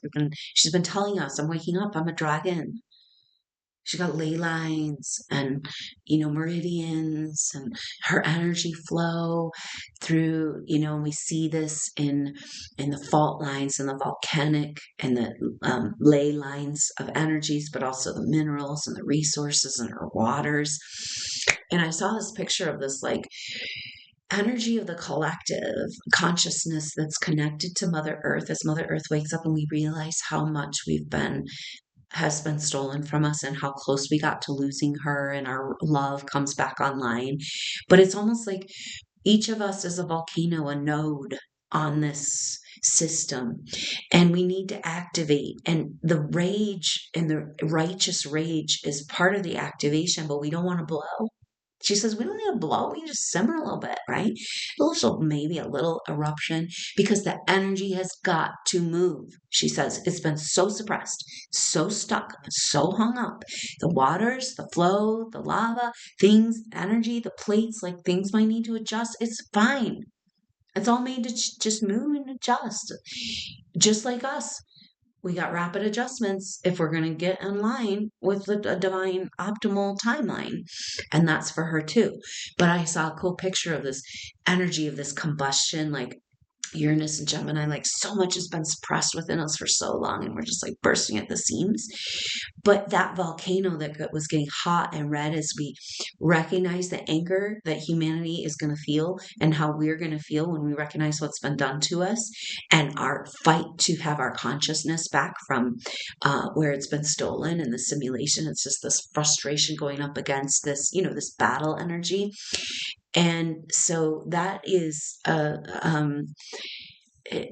she's been telling us, I'm waking up, I'm a dragon. She got ley lines and, meridians and her energy flow through, and we see this in the fault lines and the volcanic and the ley lines of energies, but also the minerals and the resources and her waters. And I saw this picture of this energy of the collective consciousness that's connected to Mother Earth as Mother Earth wakes up, and we realize how much we've been has been stolen from us and how close we got to losing her, and our love comes back online. But it's almost like each of us is a volcano, a node on this system, and we need to activate. And the rage and the righteous rage is part of the activation, but we don't want to blow. She says, we don't need to blow, we just simmer a little bit, right? A little, maybe a little eruption, because the energy has got to move. She says, it's been so suppressed, so stuck, so hung up. The waters, the flow, the lava, things, energy, the plates, like things might need to adjust. It's fine. It's all made to just move and adjust. Just like us, we got rapid adjustments if we're going to get in line with the divine optimal timeline. And that's for her too. But I saw a cool picture of this energy of this combustion, like Uranus and Gemini, like so much has been suppressed within us for so long, and we're just like bursting at the seams. But that volcano that was getting hot and red, as we recognize the anger that humanity is going to feel and how we're going to feel when we recognize what's been done to us, and our fight to have our consciousness back from where it's been stolen and the simulation. It's just this frustration going up against this, this battle energy. And so that is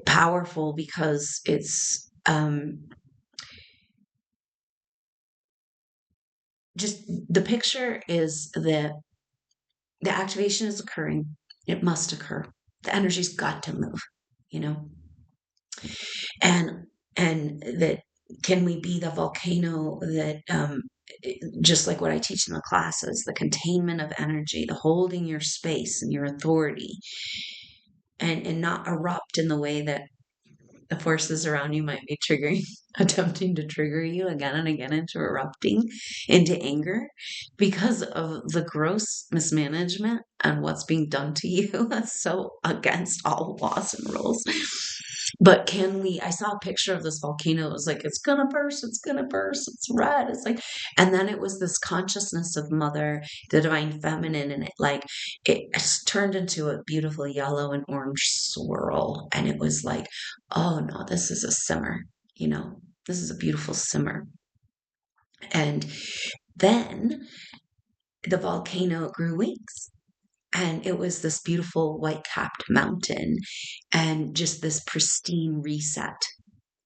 powerful, because it's just the picture is that the activation is occurring. It must occur. The energy's got to move, you know, and that, can we be the volcano that just like what I teach in the classes, the containment of energy, the holding your space and your authority, and not erupt in the way that the forces around you might be triggering, attempting to trigger you again and again into erupting into anger because of the gross mismanagement and what's being done to you. That's so against all laws and rules. But I saw a picture of this volcano. It was like, it's gonna burst, it's red. It's like, and then it was this consciousness of mother, the divine feminine, and it turned into a beautiful yellow and orange swirl. And it was like, oh no, this is a simmer, this is a beautiful simmer. And then the volcano grew wings. And it was this beautiful white capped mountain and just this pristine reset.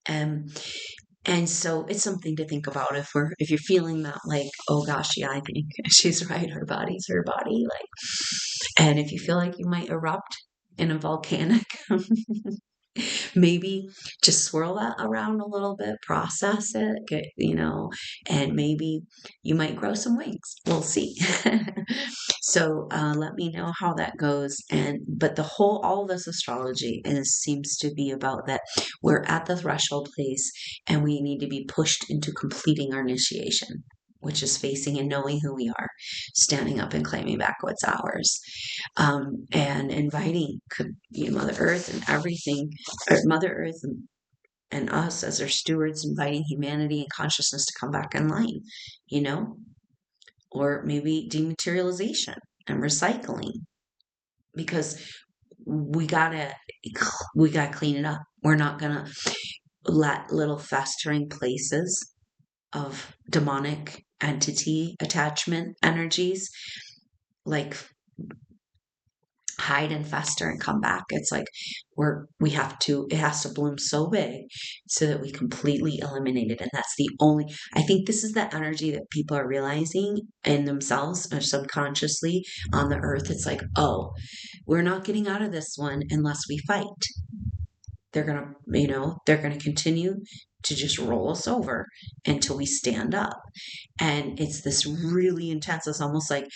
And so it's something to think about if you're feeling that, like, oh gosh, yeah, I think she's right, her body's her body. Like, and if you feel like you might erupt in a volcanic, maybe just swirl that around a little bit, process it, and maybe you might grow some wings. We'll see. So let me know how that goes. But all this astrology seems to be about that we're at the threshold place and we need to be pushed into completing our initiation, which is facing and knowing who we are, standing up and claiming back what's ours, and inviting Mother Earth and everything, or Mother Earth and us as our stewards, inviting humanity and consciousness to come back in line, or maybe dematerialization and recycling, because we gotta clean it up. We're not gonna let little festering places of demonic entity attachment energies like hide and fester and come back. It's like it has to bloom so big so that we completely eliminate it. And that's I think this is the energy that people are realizing in themselves or subconsciously on the earth. It's like, oh, we're not getting out of this one unless we fight. They're gonna continue to just roll us over until we stand up. And it's this really intense, it's almost like,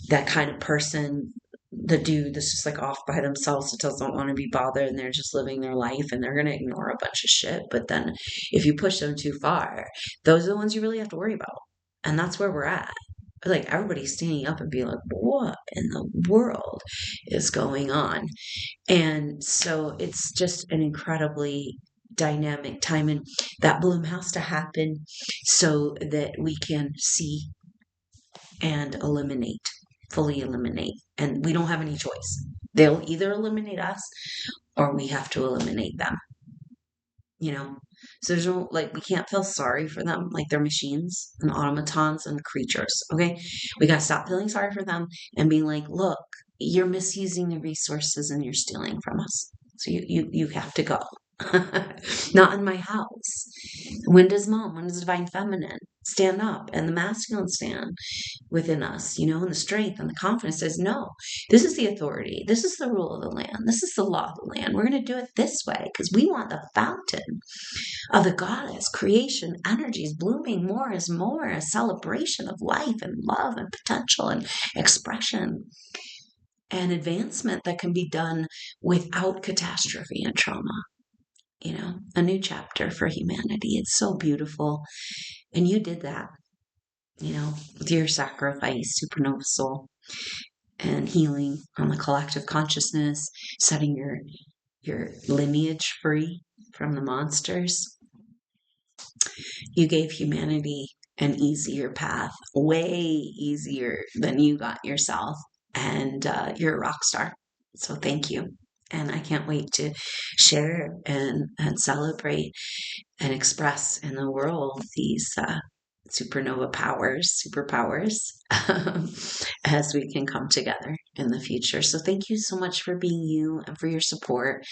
that kind of person, the dude that's just like off by themselves, that doesn't want to be bothered, and they're just living their life and they're going to ignore a bunch of shit. But then if you push them too far, those are the ones you really have to worry about. And that's where we're at. Like, everybody's standing up and being like, what in the world is going on? And so it's just an incredibly dynamic time, and that bloom has to happen so that we can see and fully eliminate. And we don't have any choice. They'll either eliminate us or we have to eliminate them. you know? So there's no, like, we can't feel sorry for them like they're machines and automatons and creatures, okay? We gotta stop feeling sorry for them and being like, look, you're misusing the resources and you're stealing from us. So you have to go. Not in my house. When does divine feminine stand up and the masculine stand within us, and the strength and the confidence says, no, this is the authority. This is the rule of the land. This is the law of the land. We're going to do it this way because we want the fountain of the goddess, creation, energies blooming more as more, a celebration of life and love and potential and expression and advancement that can be done without catastrophe and trauma. A new chapter for humanity. It's so beautiful. And you did that, with your sacrifice, supernova soul, and healing on the collective consciousness, setting your lineage free from the monsters. You gave humanity an easier path, way easier than you got yourself. And you're a rock star. So thank you. And I can't wait to share and celebrate and express in the world these superpowers, as we can come together in the future. So thank you so much for being you and for your support.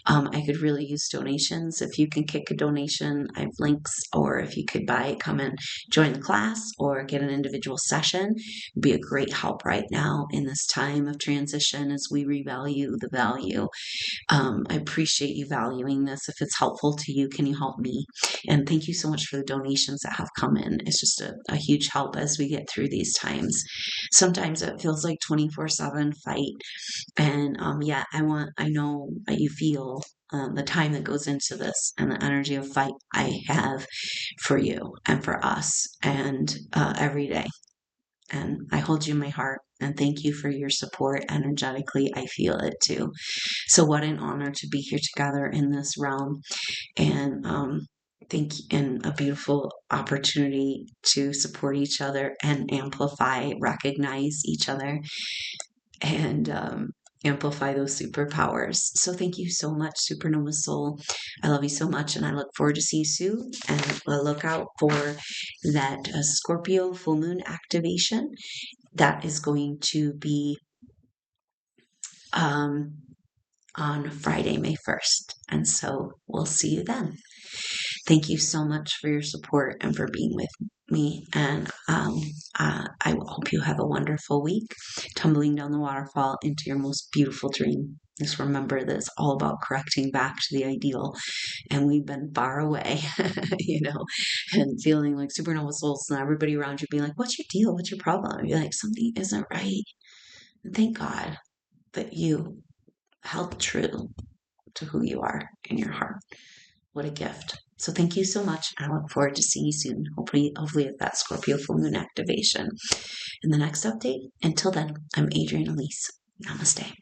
I could really use donations. If you can kick a donation, I have links, or if you could come and join the class or get an individual session, would be a great help right now in this time of transition as we revalue the value. I appreciate you valuing this. If it's helpful to you, can you help me? And thank you so much for the donations that have come in. It's just a huge help as we get through these times. Sometimes it feels like 24/7 fight. And I know that you feel the time that goes into this and the energy of fight I have for you and for us and every day. And I hold you in my heart and thank you for your support energetically. I feel it too. So what an honor to be here together in this realm, and and a beautiful opportunity to support each other and amplify, recognize each other, and amplify those superpowers. So thank you so much, Supernova Soul. I love you so much, and I look forward to see you soon. And look out for that Scorpio Full Moon activation. That is going to be on Friday, May 1st. And so we'll see you then. Thank you so much for your support and for being with me. And I hope you have a wonderful week, tumbling down the waterfall into your most beautiful dream. Just remember that it's all about correcting back to the ideal. And we've been far away, and feeling like supernova souls and everybody around you being like, what's your deal? What's your problem? You're like, something isn't right. And thank God that you held true to who you are in your heart. What a gift. So thank you so much. I look forward to seeing you soon. Hopefully at that Scorpio Full Moon activation in the next update. Until then, I'm Adrienne Elise. Namaste.